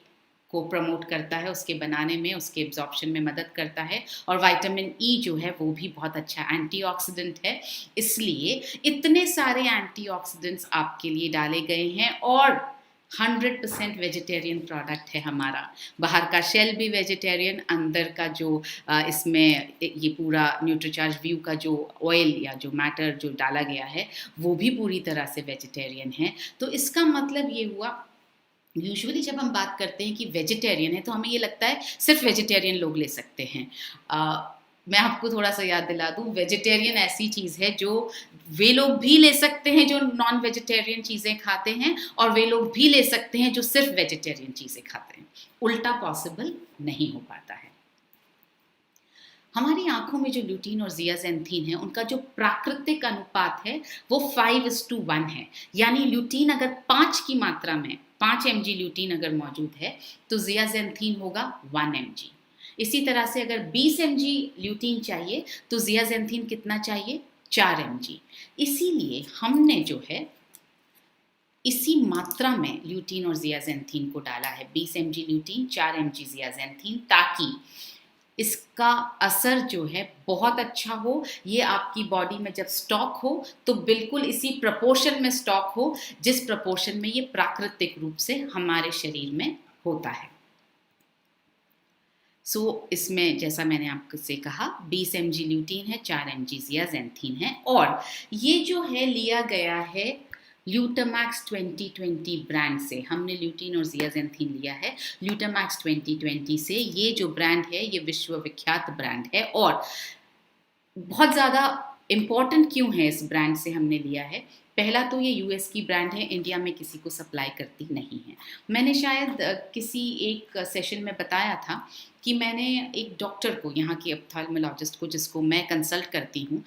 को प्रमोट करता है, उसके बनाने में, उसके एब्जॉर्प्शन में मदद करता है। और विटामिन ई जो है वो भी बहुत अच्छा एंटीऑक्सीडेंट है। इसलिए इतने सारे एंटीऑक्सीडेंट्स आपके लिए डाले गए हैं और 100% वेजिटेरियन प्रोडक्ट है हमारा। बाहर का शेल भी वेजिटेरियन, अंदर का जो इसमें ये पूरा न्यूट्रीचार्ज व्यू का जो ऑयल या जो मैटर जो डाला गया है वो भी पूरी तरह से वेजिटेरियन है। तो इसका मतलब ये हुआ, यूजुअली जब हम बात करते हैं कि वेजिटेरियन है तो हमें ये लगता है सिर्फ वेजिटेरियन लोग ले सकते हैं। मैं आपको थोड़ा सा याद दिला दूं, वेजिटेरियन ऐसी चीज़ है जो वे लोग भी ले सकते हैं जो नॉन वेजिटेरियन चीज़ें खाते हैं, और वे लोग भी ले सकते हैं जो सिर्फ वेजिटेरियन चीज़ें खाते हैं। उल्टा पॉसिबल नहीं हो पाता है। हमारी आंखों में जो ल्यूटीन और ज़ियाज़ेंथीन है उनका जो प्राकृतिक अनुपात है वो 5:1 है। यानी ल्यूटीन अगर 5 की मात्रा में 5 mg ल्यूटीन अगर मौजूद है तो ज़ियाज़ेंथीन होगा 1 mg। इसी तरह से अगर 20 mg ल्यूटीन चाहिए तो ज़ियाज़ेंथीन कितना चाहिए? 4 mg। इसीलिए हमने जो है इसी मात्रा में ल्यूटीन और ज़ियाज़ेंथीन को डाला है, 20 mg ल्यूटीन, 4 mg ज़ियाज़ेंथीन, ताकि इसका असर जो है बहुत अच्छा हो। ये आपकी बॉडी में जब स्टॉक हो तो बिल्कुल इसी प्रपोर्शन में स्टॉक हो जिस प्रपोर्शन में ये प्राकृतिक रूप से हमारे शरीर में होता है। इसमें जैसा मैंने आपसे कहा 20 mg ल्यूटीन है, 4 mg ज़ियाज़ेंथीन है, और ये जो है लिया गया है ल्यूटामैक्स 2020 ब्रांड से। हमने ल्यूटीन और ज़ियाज़ेंथीन लिया है ल्यूटामैक्स 2020 से। ये जो ब्रांड है ये विश्व विख्यात ब्रांड है और बहुत ज़्यादा इम्पॉर्टेंट क्यों है इस ब्रांड से हमने लिया है। पहला तो ये यूएस की ब्रांड है, इंडिया में किसी को सप्लाई करती नहीं है। मैंने शायद किसी एक सेशन में बताया था कि मैंने एक डॉक्टर को, यहाँ की ऑप्थेल्मोलॉजिस्ट को जिसको मैं कंसल्ट करती हूँ,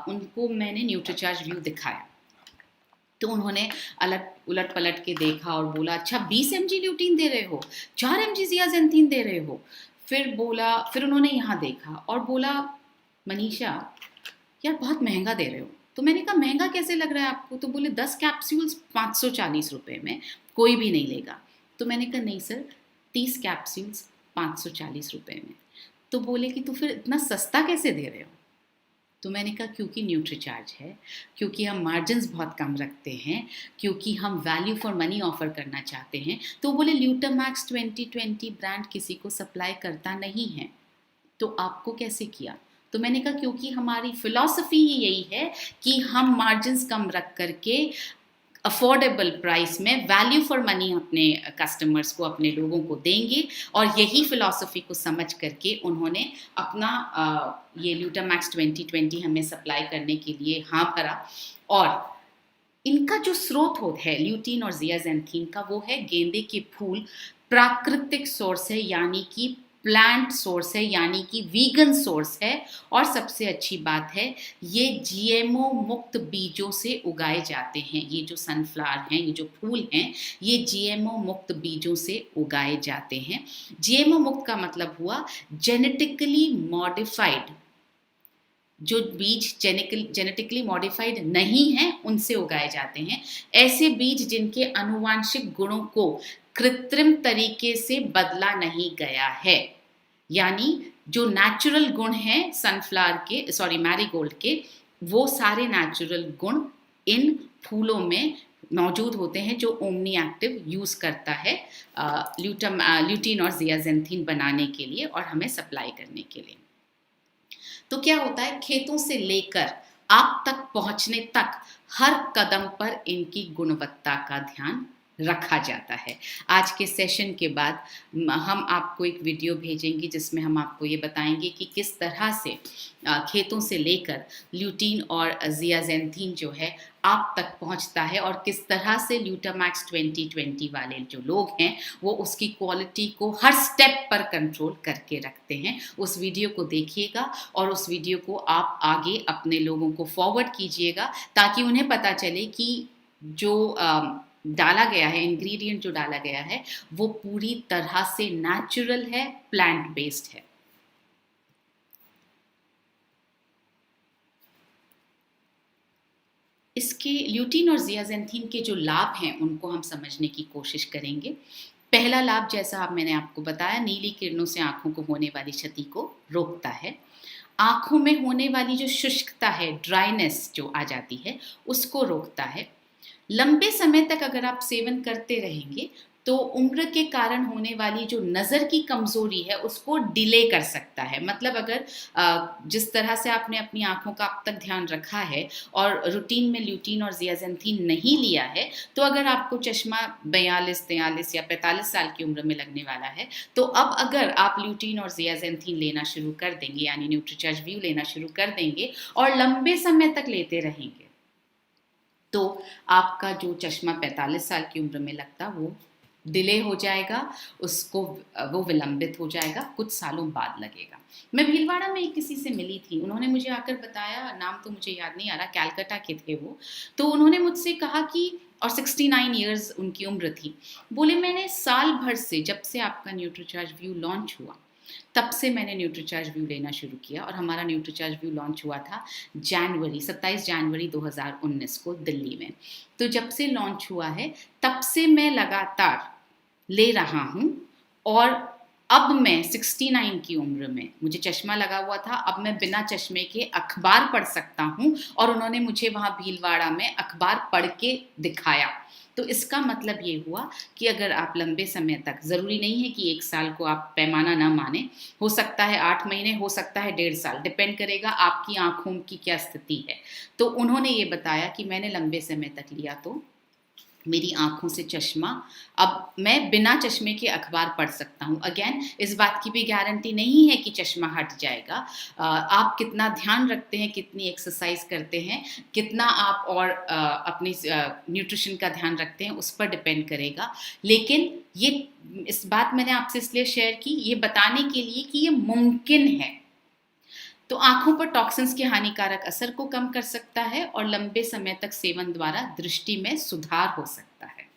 उनको मैंने न्यूट्रीचार्ज व्यू दिखाया। तो उन्होंने उलट पलट के देखा और बोला अच्छा 20 mg ल्यूटीन दे रहे हो, 4 mg ज़ियाज़ेंथीन दे रहे हो। फिर उन्होंने यहाँ देखा और बोला मनीषा यार बहुत महंगा दे रहे हो। तो मैंने कहा महंगा कैसे लग रहा है आपको? तो बोले 10 कैप्सूल्स 540 रुपये में कोई भी नहीं लेगा। तो मैंने कहा नहीं सर, 30 कैप्सूल्स 540 रुपये में। तो बोले कि तो फिर इतना सस्ता कैसे दे रहे हो? तो मैंने कहा क्योंकि न्यूट्रीचार्ज है, क्योंकि हम मार्जिन्स बहुत कम रखते हैं, क्योंकि हम वैल्यू फॉर मनी ऑफर करना चाहते हैं। तो बोले ल्यूटामैक्स 2020 ब्रांड किसी को सप्लाई करता नहीं है, तो आपको कैसे किया? तो मैंने कहा क्योंकि हमारी फिलॉसफी ही यही है कि हम मार्जिन्स कम रख करके अफोर्डेबल प्राइस में वैल्यू फॉर मनी अपने कस्टमर्स को, अपने लोगों को देंगे। और यही फिलॉसफी को समझ करके उन्होंने अपना ये ल्यूटामैक्स 2020 हमें सप्लाई करने के लिए हाँ भरा। और इनका जो स्रोत है ल्यूटीन और ज़ियाज़ेंथीन का, वो है गेंदे के फूल, प्राकृतिक सोर्स है, यानी कि प्लांट सोर्स है, यानी कि वीगन सोर्स है। और सबसे अच्छी बात है ये जीएमओ मुक्त बीजों से उगाए जाते हैं। ये जो सनफ्लावर हैं, ये जो फूल हैं, ये जीएमओ मुक्त बीजों से उगाए जाते हैं। जीएमओ मुक्त का मतलब हुआ जेनेटिकली मॉडिफाइड। जो बीज जेनेटिकली मॉडिफाइड नहीं हैं उनसे उगाए जाते हैं। ऐसे बीज जिनके आनुवांशिक गुणों को कृत्रिम तरीके से बदला नहीं गया है, यानी जो नेचुरल गुण हैं सनफ्लावर के, मैरीगोल्ड के, वो सारे नेचुरल गुण इन फूलों में मौजूद होते हैं जो ओमनी एक्टिव यूज़ करता है ल्यूटीन और ज़ियाज़ेंथीन बनाने के लिए और हमें सप्लाई करने के लिए। तो क्या होता है, खेतों से लेकर आप तक पहुंचने तक हर कदम पर इनकी गुणवत्ता का ध्यान रखा जाता है। आज के सेशन के बाद हम आपको एक वीडियो भेजेंगे जिसमें हम आपको ये बताएंगे कि किस तरह से खेतों से लेकर ल्यूटीन और ज़ियाज़ेंथीन जो है आप तक पहुंचता है और किस तरह से ल्यूटामैक्स 2020 वाले जो लोग हैं वो उसकी क्वालिटी को हर स्टेप पर कंट्रोल करके रखते हैं। उस वीडियो को देखिएगा और उस वीडियो को आप आगे अपने लोगों को फॉरवर्ड कीजिएगा ताकि उन्हें पता चले कि जो डाला गया है, इंग्रेडिएंट जो डाला गया है वो पूरी तरह से नेचुरल है, प्लांट बेस्ड है। इसके ल्यूटीन और ज़ियाज़ेंथीन के जो लाभ हैं उनको हम समझने की कोशिश करेंगे। पहला लाभ, जैसा मैंने आपको बताया, नीली किरणों से आंखों को होने वाली क्षति को रोकता है। आंखों में होने वाली जो शुष्कता है, ड्राइनेस जो आ जाती है, उसको रोकता है। लंबे समय तक अगर आप सेवन करते रहेंगे तो उम्र के कारण होने वाली जो नज़र की कमज़ोरी है उसको डिले कर सकता है। मतलब अगर जिस तरह से आपने अपनी आंखों का अब तक ध्यान रखा है और रूटीन में ल्यूटीन और ज़ियाज़ेंथीन नहीं लिया है, तो अगर आपको चश्मा 42, 43 या 45 साल की उम्र में लगने वाला है, तो अब अगर आप ल्यूटीन और ज़ियाज़ेंथीन लेना शुरू कर देंगे, यानी न्यूट्रीचार्ज व्यू लेना शुरू कर देंगे और लंबे समय तक लेते रहेंगे, तो आपका जो चश्मा 45 साल की उम्र में लगता वो डिले हो जाएगा, उसको वो विलंबित हो जाएगा, कुछ सालों बाद लगेगा। मैं भीलवाड़ा में किसी से मिली थी, उन्होंने मुझे आकर बताया, नाम तो मुझे याद नहीं आ रहा, कैलकाटा के थे वो। तो उन्होंने मुझसे कहा कि, और 69 ईयर्स उनकी उम्र थी, बोले मैंने साल भर से, जब से आपका न्यूट्रीचार्ज व्यू लॉन्च हुआ तब से मैंने न्यूट्रीचार्ज व्यू लेना शुरू किया। और हमारा न्यूट्रीचार्ज व्यू लॉन्च हुआ था 27 जनवरी 2019 को दिल्ली में। तो जब से लॉन्च हुआ है तब से मैं लगातार ले रहा हूँ और अब मैं 69 की उम्र में, मुझे चश्मा लगा हुआ था, अब मैं बिना चश्मे के अखबार पढ़ सकता हूँ। और उन्होंने मुझे वहाँ भीलवाड़ा में अखबार पढ़ के दिखाया तो इसका मतलब ये हुआ कि अगर आप लंबे समय तक, ज़रूरी नहीं है कि 1 साल को आप पैमाना ना माने, हो सकता है 8 महीने, हो सकता है 1.5 साल, डिपेंड करेगा आपकी आँखों की क्या स्थिति है। तो उन्होंने ये बताया कि मैंने लंबे समय तक लिया तो मेरी आँखों से चश्मा, अब मैं बिना चश्मे के अखबार पढ़ सकता हूँ। अगेन इस बात की भी गारंटी नहीं है कि चश्मा हट जाएगा। आप कितना ध्यान रखते हैं, कितनी एक्सरसाइज़ करते हैं, कितना आप और अपनी न्यूट्रिशन का ध्यान रखते हैं, उस पर डिपेंड करेगा। लेकिन ये इस बात मैंने आपसे इसलिए शेयर की, ये बताने के लिए कि ये मुमकिन है। तो आँखों पर टॉक्सिन्स के हानिकारक असर को कम कर सकता है और लंबे समय तक सेवन द्वारा दृष्टि में सुधार हो सकता है।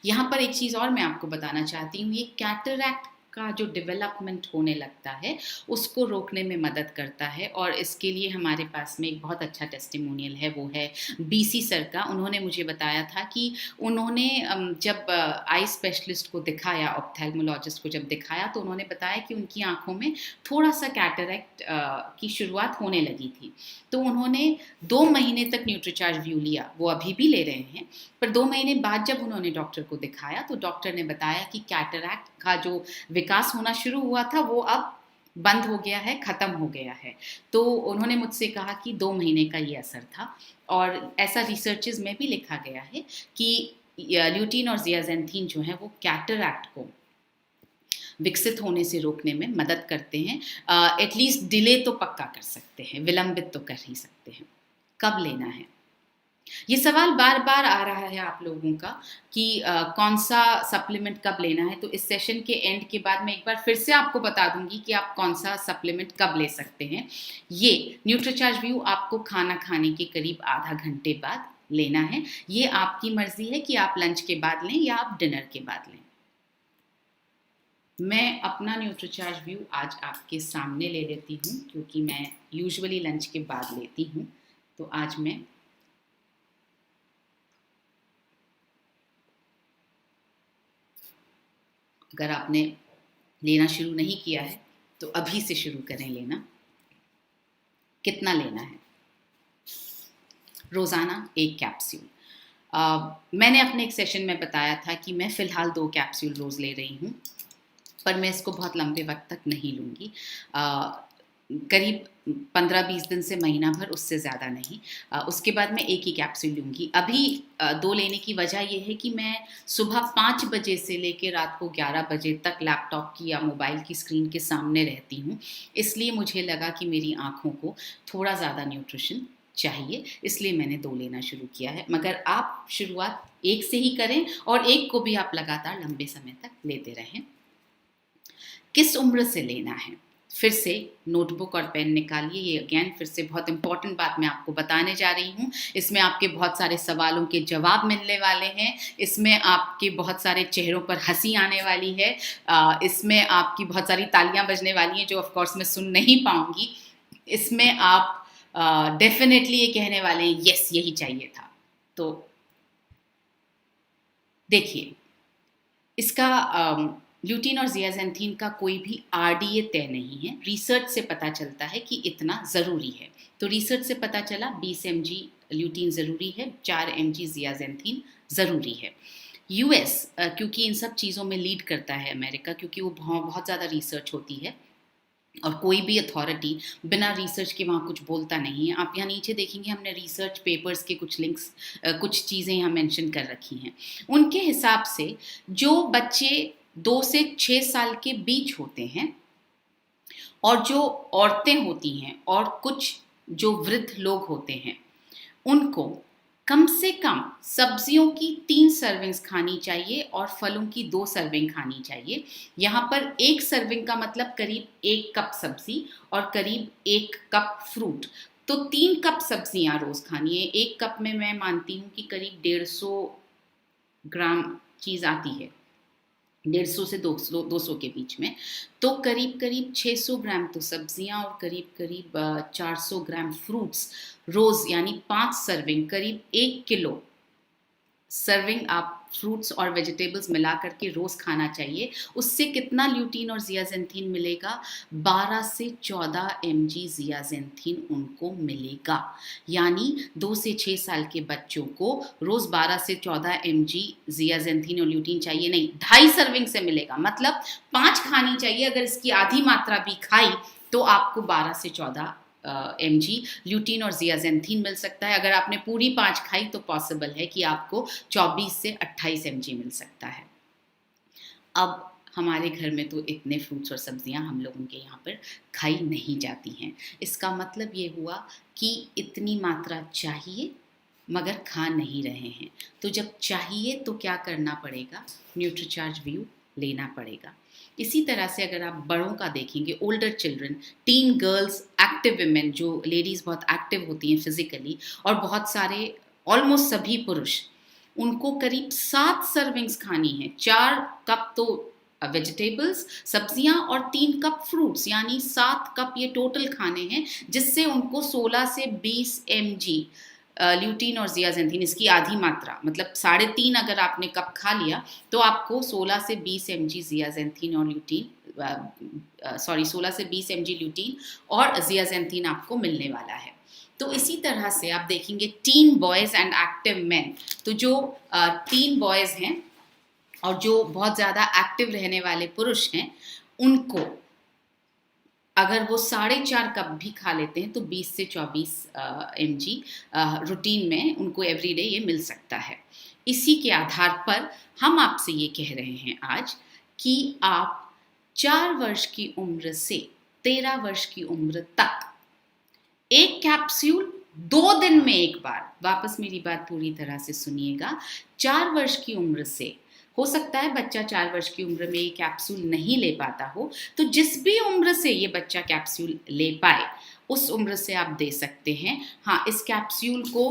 यहाँ पर एक चीज़ और मैं आपको बताना चाहती हूँ, ये कैटरैक्ट का जो डेवलपमेंट होने लगता है उसको रोकने में मदद करता है, और इसके लिए हमारे पास में एक बहुत अच्छा टेस्टिमोनियल है, वो है बीसी सर का। उन्होंने मुझे बताया था कि उन्होंने जब आई स्पेशलिस्ट को दिखाया, ऑप्थेल्मोलॉजिस्ट को जब दिखाया, तो उन्होंने बताया कि उनकी आंखों में थोड़ा सा कैटरैक्ट की शुरुआत होने लगी थी। तो उन्होंने 2 महीने तक न्यूट्रीचार्ज व्यू लिया, वो अभी भी ले रहे हैं, पर 2 महीने बाद जब उन्होंने डॉक्टर को दिखाया तो डॉक्टर ने बताया कि कैटरैक्ट का जो विकास होना शुरू हुआ था वो अब बंद हो गया है, ख़त्म हो गया है। तो उन्होंने मुझसे कहा कि 2 महीने का ये असर था, और ऐसा रिसर्चेज़ में भी लिखा गया है कि ल्यूटीन और ज़ियाज़ेंथीन जो है वो कैटरैक्ट को विकसित होने से रोकने में मदद करते हैं। एटलीस्ट डिले तो पक्का कर सकते हैं, विलंबित तो कर ही सकते हैं। कब लेना है? ये सवाल बार-बार आ रहा है आप लोगों का कि कौन सा सप्लीमेंट कब लेना है। तो इस सेशन के एंड के बाद मैं एक बार फिर से आपको बता दूंगी कि आप कौन सा सप्लीमेंट कब ले सकते हैं। ये न्यूट्रीचार्ज व्यू आपको खाना खाने के करीब आधा घंटे बाद लेना है। ये आपकी मर्जी है कि आप लंच के बाद लें या आप डिनर के बाद लें। मैं अपना न्यूट्रीचार्ज व्यू आज आपके सामने ले लेती हूँ, क्योंकि मैं यूजुअली लंच के बाद लेती हूँ। तो आज मैं अगर आपने लेना शुरू नहीं किया है तो अभी से शुरू करें लेना। कितना लेना है? रोज़ाना 1 कैप्सूल। मैंने अपने एक सेशन में बताया था कि मैं फ़िलहाल 2 कैप्सूल रोज़ ले रही हूँ, पर मैं इसको बहुत लंबे वक्त तक नहीं लूँगी। करीब 15-20 दिन से महीना भर, उससे ज़्यादा नहीं। उसके बाद मैं 1 ही कैप्सूल लूँगी। अभी 2 लेने की वजह ये है कि मैं सुबह 5 बजे से लेकर रात को 11 बजे तक लैपटॉप की या मोबाइल की स्क्रीन के सामने रहती हूँ। इसलिए मुझे लगा कि मेरी आँखों को थोड़ा ज़्यादा न्यूट्रिशन चाहिए, इसलिए मैंने 2 लेना शुरू किया है। मगर आप शुरुआत 1 से ही करें, और 1 को भी आप लगातार लंबे समय तक लेते रहें। किस उम्र से लेना है? फिर से नोटबुक और पेन निकालिए। ये अगेन फिर से बहुत इंपॉर्टेंट बात मैं आपको बताने जा रही हूँ। इसमें आपके बहुत सारे सवालों के जवाब मिलने वाले हैं। इसमें आपके बहुत सारे चेहरों पर हंसी आने वाली है। इसमें आपकी बहुत सारी तालियां बजने वाली हैं, जो ऑफ कोर्स मैं सुन नहीं पाऊंगी। इसमें आप डेफिनेटली ये कहने वाले हैं, यस यही चाहिए था। तो देखिए, इसका ल्यूटीन और ज़ियाज़ेंथीन का कोई भी आरडीए तय नहीं है। रिसर्च से पता चलता है कि इतना ज़रूरी है। तो रिसर्च से पता चला 20 mg ल्यूटीन ज़रूरी है, 4 mg ज़ियाज़ेंथीन ज़रूरी है। यूएस क्योंकि इन सब चीज़ों में लीड करता है, अमेरिका, क्योंकि वो बहुत ज़्यादा रिसर्च होती है, और कोई भी अथॉरिटी बिना रिसर्च के वहाँ कुछ बोलता नहीं है। आप यहाँ नीचे देखेंगे, हमने रिसर्च पेपर्स के कुछ लिंक्स, कुछ चीज़ें यहाँ मेंशन कर रखी हैं। उनके हिसाब से जो बच्चे 2 से 6 साल के बीच होते हैं, और जो औरतें होती हैं, और कुछ जो वृद्ध लोग होते हैं, उनको कम से कम सब्जियों की 3 सर्विंग्स खानी चाहिए और फलों की 2 सर्विंग खानी चाहिए। यहाँ पर 1 सर्विंग का मतलब करीब 1 कप सब्जी और करीब 1 कप फ्रूट। तो 3 कप सब्जियाँ रोज़ खानी है। 1 कप में मैं मानती हूँ कि करीब 150 ग्राम चीज़ आती है, 150 से 200 के बीच में। तो करीब करीब 600 ग्राम तो सब्जियां और करीब करीब 400 ग्राम फ्रूट्स रोज, यानी 5 सर्विंग, करीब 1 किलो सर्विंग आप फ्रूट्स और वेजिटेबल्स मिला करके रोज़ खाना चाहिए। उससे कितना ल्यूटीन और ज़ियाज़ेंथीन मिलेगा? 12 से 14 mg ज़ियाज़ेंथीन उनको मिलेगा। यानी 2 से 6 साल के बच्चों को रोज़ 12 से 14 mg ज़ियाज़ेंथीन और ल्यूटीन चाहिए नहीं, 2.5 सर्विंग से मिलेगा। मतलब 5 खानी चाहिए, अगर इसकी आधी मात्रा भी खाई तो आपको 12 से 14 mg ल्यूटीन और ज़ियाज़ेंथीन मिल सकता है। अगर आपने पूरी 5 खाई तो पॉसिबल है कि आपको 24 से 28 mg मिल सकता है। अब हमारे घर में तो इतने फ्रूट्स और सब्जियां हम लोगों के यहाँ पर खाई नहीं जाती हैं। इसका मतलब ये हुआ कि इतनी मात्रा चाहिए मगर खा नहीं रहे हैं। तो जब चाहिए तो क्या करना पड़ेगा? न्यूट्रीचार्ज व्यू लेना पड़ेगा। इसी तरह से अगर आप बड़ों का देखेंगे, older children, tin girls, active women, जो लेडीज़ बहुत एक्टिव होती हैं फिजिकली, और बहुत सारे, ऑलमोस्ट सभी पुरुष, उनको करीब 7 सर्विंग्स खानी है। 4 कप तो वेजिटेबल्स, सब्जियां, और 3 कप फ्रूट्स, यानी 7 कप ये टोटल खाने हैं, जिससे उनको 16 से 20 mg ल्यूटीन और ज़ियाज़ेंथीन, इसकी आधी मात्रा, मतलब 3.5 अगर आपने कप खा लिया तो आपको 16 से 20 mg ज़ियाज़ेंथीन और ल्यूटीन, 16 से 20 mg ल्यूटीन और ज़ियाज़ेंथीन आपको मिलने वाला है। तो इसी तरह से आप देखेंगे tin boys and active man, तो जो टीन बॉयज़ हैं और जो बहुत ज़्यादा एक्टिव रहने वाले पुरुष हैं, उनको अगर वो 4.5 कप भी खा लेते हैं तो 20 से 24 mg रूटीन में उनको एवरीडे ये मिल सकता है। इसी के आधार पर हम आपसे ये कह रहे हैं आज कि आप 4 वर्ष की उम्र से 13 वर्ष की उम्र तक एक कैप्सूल 2 दिन में एक बार, वापस मेरी बात पूरी तरह से सुनिएगा, 4 वर्ष की उम्र से, हो सकता है बच्चा 4 वर्ष की उम्र में ये कैप्सूल नहीं ले पाता हो, तो जिस भी उम्र से ये बच्चा कैप्सूल ले पाए उस उम्र से आप दे सकते हैं। हाँ, इस कैप्सूल को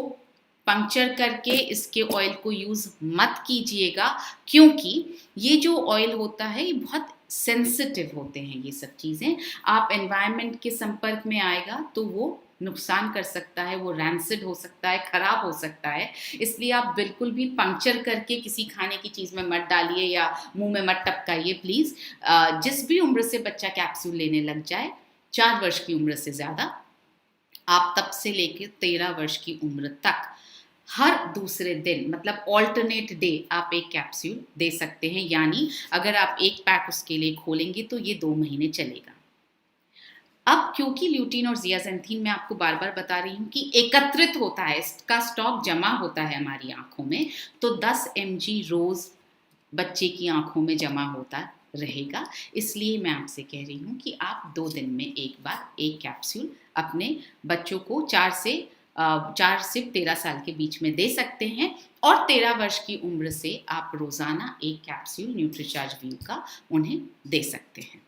पंक्चर करके इसके ऑयल को यूज़ मत कीजिएगा, क्योंकि ये जो ऑयल होता है ये बहुत सेंसिटिव होते हैं। ये सब चीज़ें आप एनवायरनमेंट के संपर्क में आएगा तो वो नुकसान कर सकता है, वो रैंसिड हो सकता है, खराब हो सकता है। इसलिए आप बिल्कुल भी पंक्चर करके किसी खाने की चीज़ में मत डालिए या मुंह में मत टपकाइए प्लीज़। जिस भी उम्र से बच्चा कैप्सूल लेने लग जाए, 4 वर्ष की उम्र से ज़्यादा, आप तब से लेकर 13 वर्ष की उम्र तक हर दूसरे दिन, मतलब ऑल्टरनेट डे, आप एक कैप्सूल दे सकते हैं। यानी अगर आप एक पैक उसके लिए खोलेंगे तो ये 2 महीने चलेगा। अब क्योंकि ल्यूटीन और ज़ियाज़ेंथीन मैं आपको बार बार बता रही हूँ कि एकत्रित होता है, इसका स्टॉक जमा होता है हमारी आंखों में, तो 10 mg रोज़ बच्चे की आंखों में जमा होता रहेगा। इसलिए मैं आपसे कह रही हूँ कि आप 2 दिन में एक बार एक कैप्सूल अपने बच्चों को 4 से 13 साल के बीच में दे सकते हैं, और 13 वर्ष की उम्र से आप रोज़ाना एक कैप्सूल न्यूट्रीचार्ज व्यू का उन्हें दे सकते हैं।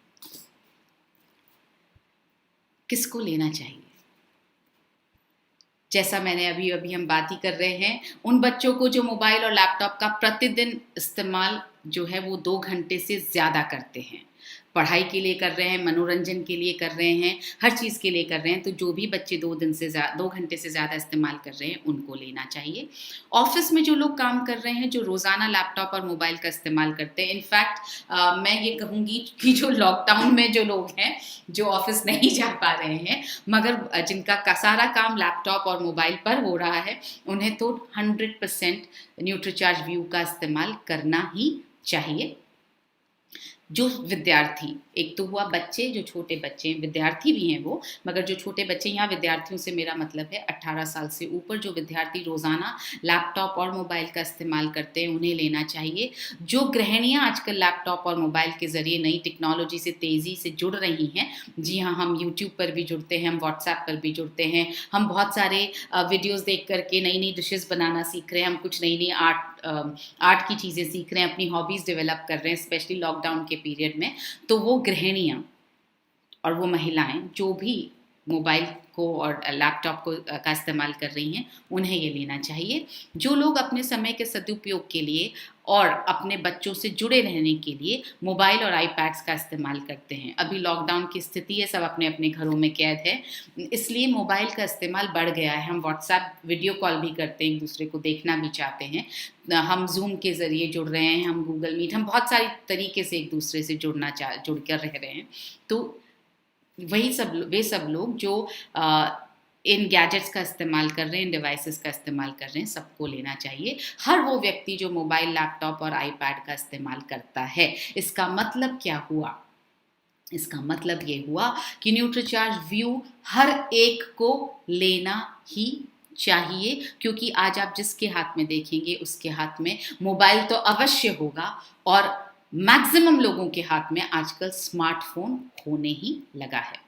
किसको लेना चाहिए? जैसा मैंने अभी हम बात ही कर रहे हैं, उन बच्चों को जो मोबाइल और लैपटॉप का प्रतिदिन इस्तेमाल जो है वो 2 घंटे से ज़्यादा करते हैं, पढ़ाई के लिए कर रहे हैं, मनोरंजन के लिए कर रहे हैं, हर चीज़ के लिए कर रहे हैं। तो जो भी बच्चे 2 घंटे से ज़्यादा इस्तेमाल कर रहे हैं उनको लेना चाहिए। ऑफिस में जो लोग काम कर रहे हैं, जो रोज़ाना लैपटॉप और मोबाइल का इस्तेमाल करते हैं, इनफैक्ट मैं ये कहूँगी कि जो लॉकडाउन में जो लोग हैं, जो ऑफिस नहीं जा पा रहे हैं मगर जिनका सारा काम लैपटॉप और मोबाइल पर हो रहा है, उन्हें तो 100% न्यूट्रीचार्ज व्यू का इस्तेमाल करना ही चाहिए। जो विद्यार्थी, एक तो हुआ बच्चे, जो छोटे बच्चे हैं, विद्यार्थी भी हैं वो, मगर जो छोटे बच्चे, यहाँ विद्यार्थियों से मेरा मतलब है 18 साल से ऊपर जो विद्यार्थी रोज़ाना लैपटॉप और मोबाइल का इस्तेमाल करते हैं, उन्हें लेना चाहिए। जो गृहिणियाँ आजकल लैपटॉप और मोबाइल के ज़रिए नई टेक्नोलॉजी से तेज़ी से जुड़ रही हैं, जी हाँ, हम यूट्यूब पर भी जुड़ते हैं, हम व्हाट्सएप पर भी जुड़ते हैं, हम बहुत सारे वीडियोज़ देख करके नई नई डिशेज़ बनाना सीख रहे हैं, हम कुछ नई नई आर्ट की चीज़ें सीख रहे हैं, अपनी हॉबीज़ डेवलप कर रहे हैं, स्पेशली लॉकडाउन के पीरियड में। तो वो गृहिणियाँ और वो महिलाएं जो भी मोबाइल को और लैपटॉप का इस्तेमाल कर रही हैं, उन्हें ये लेना चाहिए। जो लोग अपने समय के सदुपयोग के लिए और अपने बच्चों से जुड़े रहने के लिए मोबाइल और आईपैड्स का इस्तेमाल करते हैं, अभी लॉकडाउन की स्थिति है, सब अपने अपने घरों में कैद है, इसलिए मोबाइल का इस्तेमाल बढ़ गया है। हम व्हाट्सएप वीडियो कॉल भी करते हैं, एक दूसरे को देखना भी चाहते हैं, हम जूम के ज़रिए जुड़ रहे हैं, हम गूगल मीट, हम बहुत सारी तरीके से एक दूसरे से जुड़ कर रह रहे हैं। तो वे सब लोग जो इन गैजेट्स का इस्तेमाल कर रहे हैं, इन डिवाइसेस का इस्तेमाल कर रहे हैं, सबको लेना चाहिए। हर वो व्यक्ति जो मोबाइल, लैपटॉप और आईपैड का इस्तेमाल करता है। इसका मतलब क्या हुआ? इसका मतलब ये हुआ कि न्यूट्रीचार्ज व्यू हर एक को लेना ही चाहिए, क्योंकि आज आप जिसके हाथ में देखेंगे उसके हाथ में मोबाइल तो अवश्य होगा, और मैक्सिमम लोगों के हाथ में आजकल स्मार्टफोन होने ही लगा है।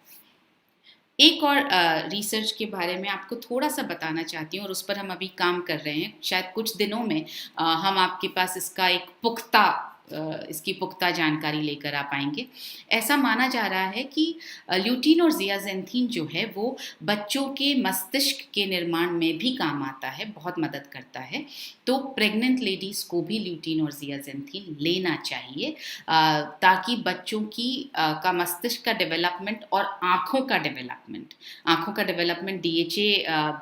एक और रिसर्च के बारे में आपको थोड़ा सा बताना चाहती हूँ, और उस पर हम अभी काम कर रहे हैं। शायद कुछ दिनों में हम आपके पास इसकी पुख्ता जानकारी लेकर आ पाएंगे। ऐसा माना जा रहा है कि ल्यूटीन और ज़ियाज़ेंथीन जो है वो बच्चों के मस्तिष्क के निर्माण में भी काम आता है, बहुत मदद करता है। तो प्रेग्नेंट लेडीज़ को भी ल्यूटीन और ज़ियाज़ेंथीन लेना चाहिए, ताकि बच्चों का मस्तिष्क का डेवलपमेंट और आँखों का डेवलपमेंट DHA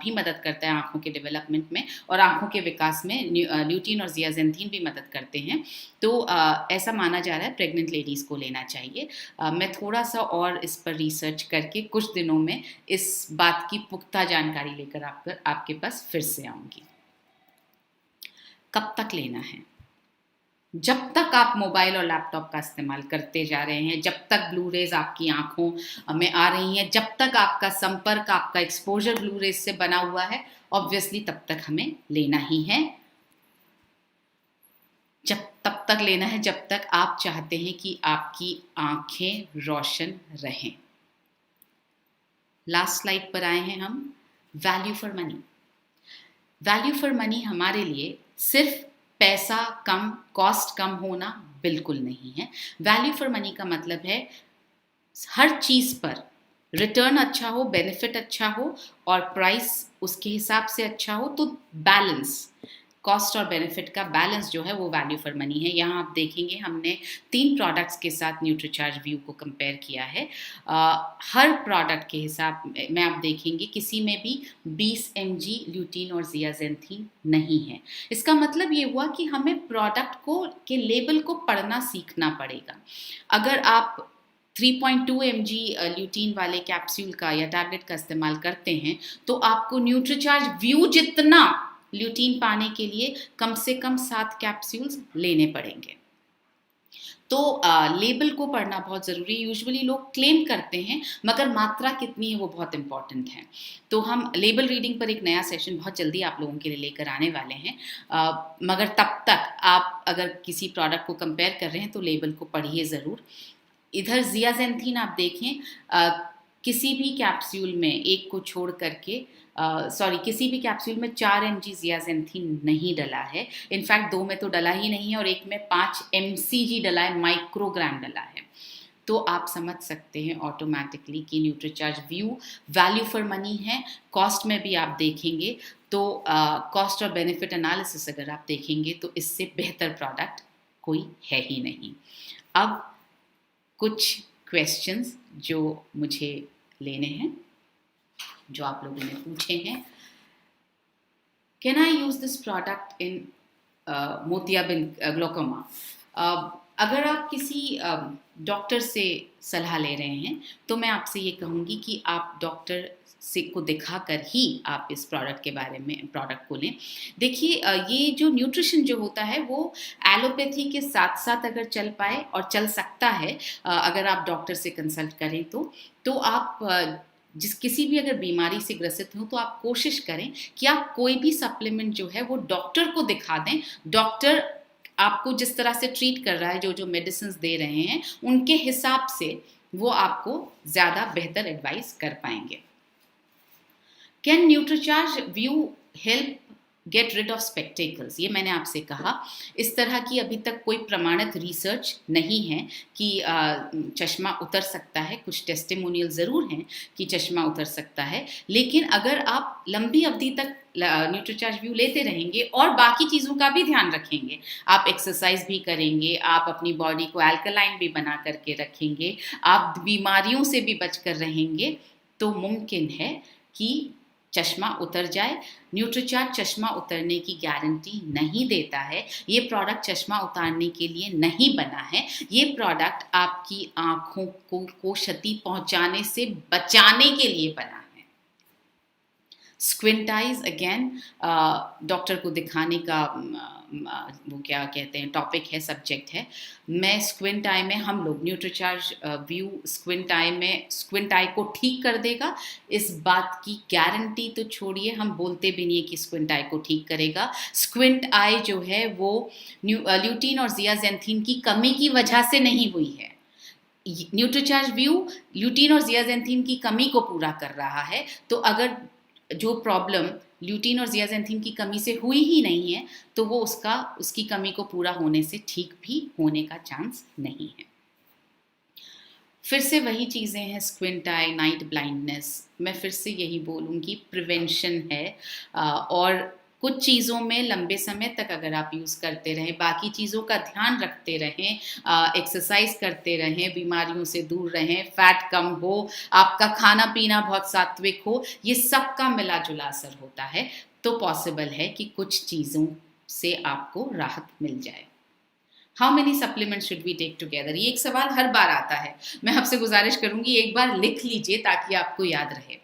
भी मदद करता है आँखों के डेवलपमेंट में, और आँखों के विकास में ल्यूटीन और ज़ियाज़ेंथीन भी मदद करते हैं। तो ऐसा माना जा रहा है प्रेग्नेंट लेडीज़ को लेना चाहिए। मैं थोड़ा सा और इस पर रिसर्च करके कुछ दिनों में इस बात की पुख्ता जानकारी लेकर आपके पास फिर से आऊँगी। कब तक लेना है? जब तक आप मोबाइल और लैपटॉप का इस्तेमाल करते जा रहे हैं, जब तक ब्लू रेज आपकी आंखों में आ रही हैं, जब तक आपका संपर्क, आपका एक्सपोजर ब्लू रेज से बना हुआ है, ऑब्वियसली तब तक हमें लेना ही है। तब तक लेना है जब तक आप चाहते हैं कि आपकी आंखें रोशन रहें। लास्ट स्लाइड पर आए हैं हम। Value for money. Value for money हमारे लिए सिर्फ पैसा कम, कॉस्ट कम होना बिल्कुल नहीं है। वैल्यू फॉर मनी का मतलब है हर चीज़ पर रिटर्न अच्छा हो, बेनिफिट अच्छा हो और प्राइस उसके हिसाब से अच्छा हो। तो बैलेंस, कॉस्ट और बेनिफिट का बैलेंस जो है वो वैल्यू फॉर मनी है। यहाँ आप देखेंगे हमने 3 प्रोडक्ट्स के साथ न्यूट्रीचार्ज व्यू को कंपेयर किया है। हर प्रोडक्ट के हिसाब में आप देखेंगे किसी में भी 20 mg ल्यूटीन और ज़ियाज़ेंथीन नहीं है। इसका मतलब ये हुआ कि हमें प्रोडक्ट के लेबल को पढ़ना सीखना पड़ेगा। अगर आप 3.2 mg ल्यूटीन वाले कैप्सूल का या टैबलेट का इस्तेमाल करते हैं, तो आपको न्यूट्रीचार्ज व्यू जितना ल्यूटीन पाने के लिए कम से कम 7 कैप्सूल्स लेने पड़ेंगे। तो लेबल को पढ़ना बहुत ज़रूरी है। यूजुअली लोग क्लेम करते हैं, मगर मात्रा कितनी है वो बहुत इंपॉर्टेंट है। तो हम लेबल रीडिंग पर एक नया सेशन बहुत जल्दी आप लोगों के लिए लेकर आने वाले हैं। मगर तब तक आप अगर किसी प्रोडक्ट को कंपेयर कर रहे हैं तो लेबल को पढ़िए ज़रूर। इधर ज़ियाज़ेंथीन आप देखें, किसी भी कैप्सूल में एक को छोड़ करके किसी भी कैप्सूल में 4 mg ज़ियाज़ेंथीन नहीं डला है। इनफैक्ट 2 में तो डला ही नहीं है और एक में 5 mcg डला है, माइक्रोग्राम डला है। तो आप समझ सकते हैं ऑटोमेटिकली कि Nutricharge view value for money है। कॉस्ट में भी आप देखेंगे तो कॉस्ट और बेनिफिट एनालिसिस अगर आप देखेंगे तो इससे बेहतर प्रोडक्ट कोई है ही नहीं। अब कुछ क्वेश्चंस जो मुझे लेने हैं, जो आप लोगों ने पूछे हैं। Can I use this product in मोतियाबिंद ग्लोकोमा? अगर आप किसी डॉक्टर से सलाह ले रहे हैं तो मैं आपसे ये कहूँगी कि आप डॉक्टर को दिखाकर ही आप इस प्रोडक्ट को लें। देखिए, ये जो न्यूट्रिशन जो होता है वो एलोपैथी के साथ साथ अगर चल पाए और चल सकता है, अगर आप डॉक्टर से कंसल्ट करें तो आप किसी भी अगर बीमारी से ग्रसित हो तो आप कोशिश करें कि आप कोई भी सप्लीमेंट जो है वो डॉक्टर को दिखा दें। डॉक्टर आपको जिस तरह से ट्रीट कर रहा है, जो मेडिसिन दे रहे हैं, उनके हिसाब से वो आपको ज़्यादा बेहतर एडवाइस कर पाएंगे। Can Nutricharge View help get rid of spectacles, ये मैंने आपसे कहा। इस तरह की अभी तक कोई प्रमाणित रिसर्च नहीं है कि चश्मा उतर सकता है। कुछ टेस्टिमोनियल ज़रूर हैं कि चश्मा उतर सकता है, लेकिन अगर आप लंबी अवधि तक न्यूट्रीचार्ज व्यू लेते रहेंगे और बाकी चीज़ों का भी ध्यान रखेंगे, आप एक्सरसाइज भी करेंगे, आप अपनी बॉडी को अल्कलाइन भी बना करके रखेंगे, आप बीमारियों से भी बच कर रहेंगे, तो मुमकिन है कि चश्मा उतर जाए। न्यूट्रीचार्ज चश्मा उतरने की गारंटी नहीं देता है। ये प्रोडक्ट चश्मा उतारने के लिए नहीं बना है। ये प्रोडक्ट आपकी आँखों को क्षति पहुँचाने से बचाने के लिए बना है। स्क्विंट आइज अगेन डॉक्टर को दिखाने का वो क्या कहते हैं टॉपिक है, सब्जेक्ट है। मैं स्क्विंट आई में, हम लोग न्यूट्रीचार्ज व्यू स्क्विंट आई में, स्क्विंट आई को ठीक कर देगा, इस बात की गारंटी तो छोड़िए, हम बोलते भी नहीं है कि स्क्विंट आई को ठीक करेगा। स्क्विंट आई जो है वो ल्यूटीन और जियाजेंथीन की कमी की वजह से नहीं हुई है। न्यूट्रीचार्ज व्यू ल्यूटीन और जियाजेंथीन की कमी को पूरा कर रहा है। तो अगर जो प्रॉब्लम ल्यूटीन और जियाजेंथीन की कमी से हुई ही नहीं है, तो वो उसकी कमी को पूरा होने से ठीक भी होने का चांस नहीं है। फिर से वही चीज़ें हैं, स्क्विंट आई, नाइट ब्लाइंडनेस। मैं फिर से यही बोलूँगी, प्रिवेंशन है। और कुछ चीज़ों में लंबे समय तक अगर आप यूज़ करते रहें, बाकी चीज़ों का ध्यान रखते रहें, एक्सरसाइज करते रहें, बीमारियों से दूर रहें, फैट कम हो, आपका खाना पीना बहुत सात्विक हो, ये सब का मिला जुला असर होता है, तो पॉसिबल है कि कुछ चीज़ों से आपको राहत मिल जाए। How many supplement should we take together, ये एक सवाल हर बार आता है। मैं आपसे गुजारिश करूंगी एक बार लिख लीजिए ताकि आपको याद रहे।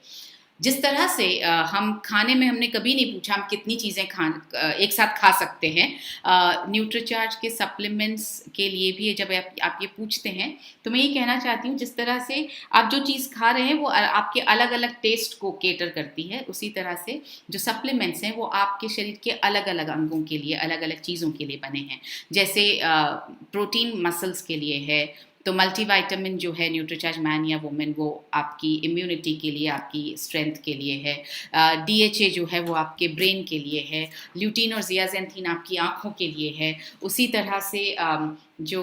जिस तरह से हम खाने में, हमने कभी नहीं पूछा हम कितनी चीज़ें एक साथ खा सकते हैं। न्यूट्रीचार्ज के सप्लीमेंट्स के लिए भी जब आप ये पूछते हैं, तो मैं ये कहना चाहती हूँ, जिस तरह से आप जो चीज़ खा रहे हैं वो आपके अलग अलग टेस्ट को केटर करती है, उसी तरह से जो सप्लीमेंट्स हैं वो आपके शरीर के अलग अलग अंगों के लिए, अलग अलग चीज़ों के लिए बने हैं। जैसे प्रोटीन मसल्स के लिए है, तो मल्टीविटामिन जो है न्यूट्रीचार्ज मैन या वुमेन, वो आपकी इम्यूनिटी के लिए, आपकी स्ट्रेंथ के लिए है। DHA जो है वो आपके ब्रेन के लिए है। ल्यूटीन और जियाजेंथीन आपकी आँखों के लिए है। उसी तरह से जो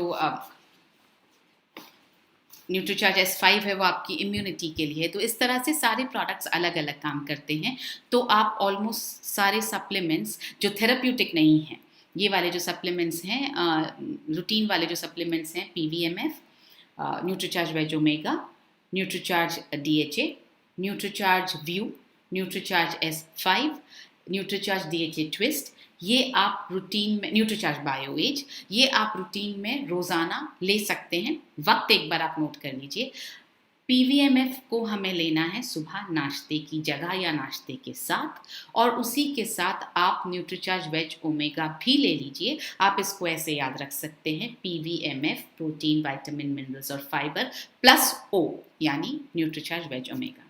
न्यूट्रीचार्ज S5 है वो आपकी इम्यूनिटी के लिए है। तो इस तरह से सारे प्रोडक्ट्स अलग अलग काम करते हैं। तो आप ऑलमोस्ट सारे सप्लीमेंट्स जो थेराप्यूटिक नहीं हैं, ये वाले जो सप्लीमेंट्स हैं, रूटीन वाले जो सप्लीमेंट्स हैं, PVMF, Nutricharge veg omega, Nutricharge DHA, Nutricharge View, Nutricharge S5, Nutricharge DHA twist, ये आप रूटीन में, न्यूट्रीचार्ज बायो एज, ये आप रूटीन में रोज़ाना ले सकते हैं। वक्त एक बार आप नोट कर लीजिए। PVMF को हमें लेना है सुबह नाश्ते की जगह या नाश्ते के साथ, और उसी के साथ आप न्यूट्रीचार्ज वेज ओमेगा भी ले लीजिए। आप इसको ऐसे याद रख सकते हैं, PVMF, प्रोटीन, विटामिन, मिनरल्स और फाइबर, प्लस O यानी न्यूट्रीचार्ज वेज ओमेगा।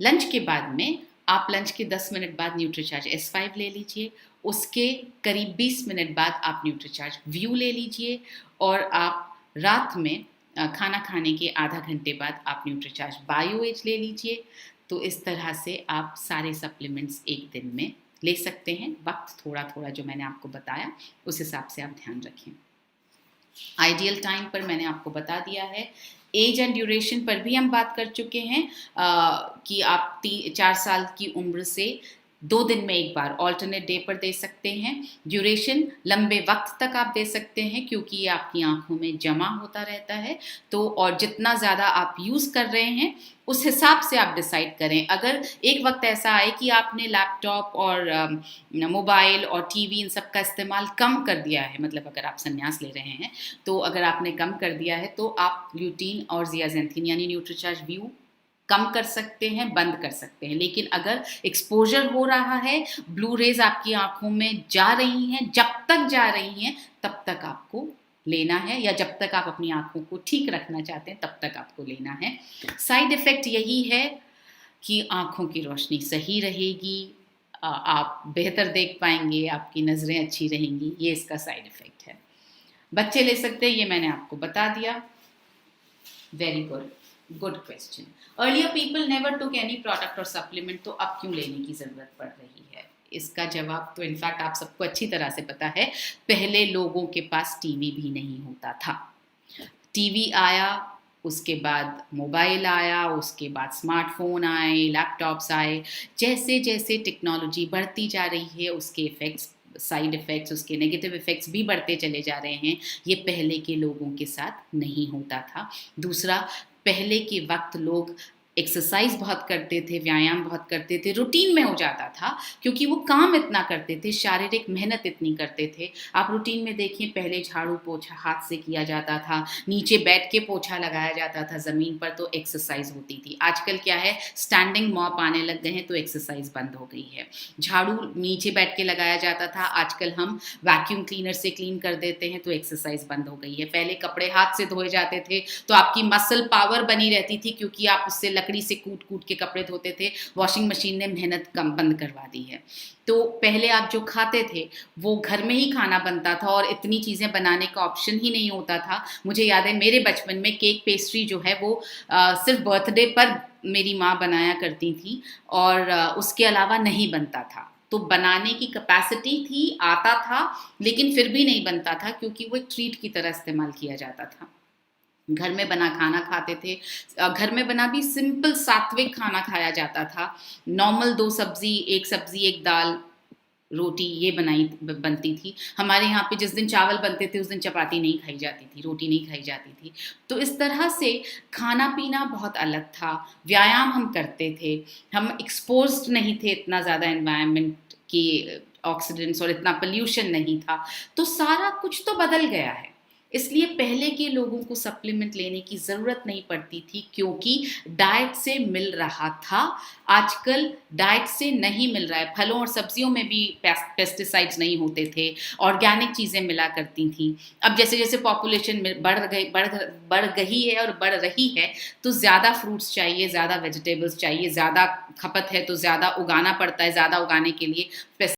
लंच के बाद में आप लंच के 10 मिनट बाद न्यूट्रीचार्ज S5 ले लीजिए। उसके करीब 20 मिनट बाद आप न्यूट्रीचार्ज व्यू ले लीजिए, और आप रात में खाना खाने के आधा घंटे बाद आप न्यूट्रीचार्ज बायो एज ले लीजिए। तो इस तरह से आप सारे सप्लीमेंट्स एक दिन में ले सकते हैं। वक्त थोड़ा थोड़ा जो मैंने आपको बताया उस हिसाब से आप ध्यान रखें। आइडियल टाइम पर मैंने आपको बता दिया है। एज एंड ड्यूरेशन पर भी हम बात कर चुके हैं कि आप 4 साल की उम्र से 2 दिन में एक बार ऑल्टरनेट डे पर दे सकते हैं। ड्यूरेशन लंबे वक्त तक आप दे सकते हैं, क्योंकि ये आपकी आंखों में जमा होता रहता है। तो और जितना ज़्यादा आप यूज़ कर रहे हैं उस हिसाब से आप डिसाइड करें। अगर एक वक्त ऐसा आए कि आपने लैपटॉप और मोबाइल और टीवी इन सब का इस्तेमाल कम कर दिया है, मतलब अगर आप संन्यास ले रहे हैं, तो अगर आपने कम कर दिया है तो आप ल्यूटीन और जियाजेंथीन यानी न्यूट्रीचार्ज व्यू कम कर सकते हैं, बंद कर सकते हैं। लेकिन अगर एक्सपोजर हो रहा है, ब्लू रेज आपकी आंखों में जा रही हैं, जब तक जा रही हैं तब तक आपको लेना है, या जब तक आप अपनी आंखों को ठीक रखना चाहते हैं तब तक आपको लेना है। साइड इफ़ेक्ट यही है कि आंखों की रोशनी सही रहेगी, आप बेहतर देख पाएंगे, आपकी नज़रें अच्छी रहेंगी, ये इसका साइड इफ़ेक्ट है। बच्चे ले सकते हैं, ये मैंने आपको बता दिया। Very good, good question. Earlier people never took any product और सप्लीमेंट, तो अब क्यों लेने की ज़रूरत पड़ रही है? इसका जवाब तो इनफैक्ट आप सबको अच्छी तरह से पता है। पहले लोगों के पास टीवी भी नहीं होता था। टीवी आया, उसके बाद मोबाइल आया, उसके बाद स्मार्टफोन आए, लैपटॉप्स आए। जैसे जैसे टेक्नोलॉजी बढ़ती जा रही है, उसके इफ़ेक्ट्स, साइड इफ़ेक्ट्स, उसके नेगेटिव इफ़ेक्ट्स भी बढ़ते चले जा रहे हैं। ये पहले के लोगों के साथ नहीं होता था। दूसरा, पहले के वक्त लोग एक्सरसाइज बहुत करते थे, व्यायाम बहुत करते थे, रूटीन में हो जाता था, क्योंकि वो काम इतना करते थे, शारीरिक मेहनत इतनी करते थे। आप रूटीन में देखिए, पहले झाड़ू पोछा हाथ से किया जाता था, नीचे बैठ के पोछा लगाया जाता था ज़मीन पर, तो एक्सरसाइज होती थी। आजकल क्या है, स्टैंडिंग मॉप आने लग गए हैं, तो एक्सरसाइज बंद हो गई है। झाड़ू नीचे बैठ के लगाया जाता था, आजकल हम वैक्यूम क्लीनर से क्लीन कर देते हैं, तो एक्सरसाइज बंद हो गई है। पहले कपड़े हाथ से धोए जाते थे, तो आपकी मसल पावर बनी रहती थी, क्योंकि आप उससे लकड़ी से कूट कूट के कपड़े धोते थे। वॉशिंग मशीन ने मेहनत कम बंद करवा दी है। तो पहले आप जो खाते थे वो घर में ही खाना बनता था, और इतनी चीज़ें बनाने का ऑप्शन ही नहीं होता था। मुझे याद है मेरे बचपन में केक पेस्ट्री जो है वो सिर्फ बर्थडे पर मेरी माँ बनाया करती थी, और उसके अलावा नहीं बनता था। तो बनाने की कैपेसिटी थी, आता था, लेकिन फिर भी नहीं बनता था, क्योंकि वो एक ट्रीट की तरह इस्तेमाल किया जाता था। घर में बना खाना खाते थे। घर में बना भी सिंपल सात्विक खाना खाया जाता था। नॉर्मल 2 सब्जी, 1 सब्जी 1 दाल, रोटी, ये बनती थी। हमारे यहाँ पे जिस दिन चावल बनते थे उस दिन चपाती नहीं खाई जाती थी, रोटी नहीं खाई जाती थी। तो इस तरह से खाना पीना बहुत अलग था। व्यायाम हम करते थे, हम एक्सपोज्ड नहीं थे इतना ज़्यादा एनवायरनमेंट की ऑक्सीडेंट्स, और इतना पोल्यूशन नहीं था। तो सारा कुछ तो बदल गया है। इसलिए पहले के लोगों को सप्लीमेंट लेने की ज़रूरत नहीं पड़ती थी, क्योंकि डाइट से मिल रहा था। आजकल डाइट से नहीं मिल रहा है। फलों और सब्जियों में भी पेस्टिसाइड्स नहीं होते थे, ऑर्गेनिक चीज़ें मिला करती थी। अब जैसे जैसे पॉपुलेशन बढ़ गई है और बढ़ रही है, तो ज़्यादा फ्रूट्स चाहिए, ज़्यादा वेजिटेबल्स चाहिए, ज़्यादा खपत है तो ज़्यादा उगाना पड़ता है। ज़्यादा उगाने के लिए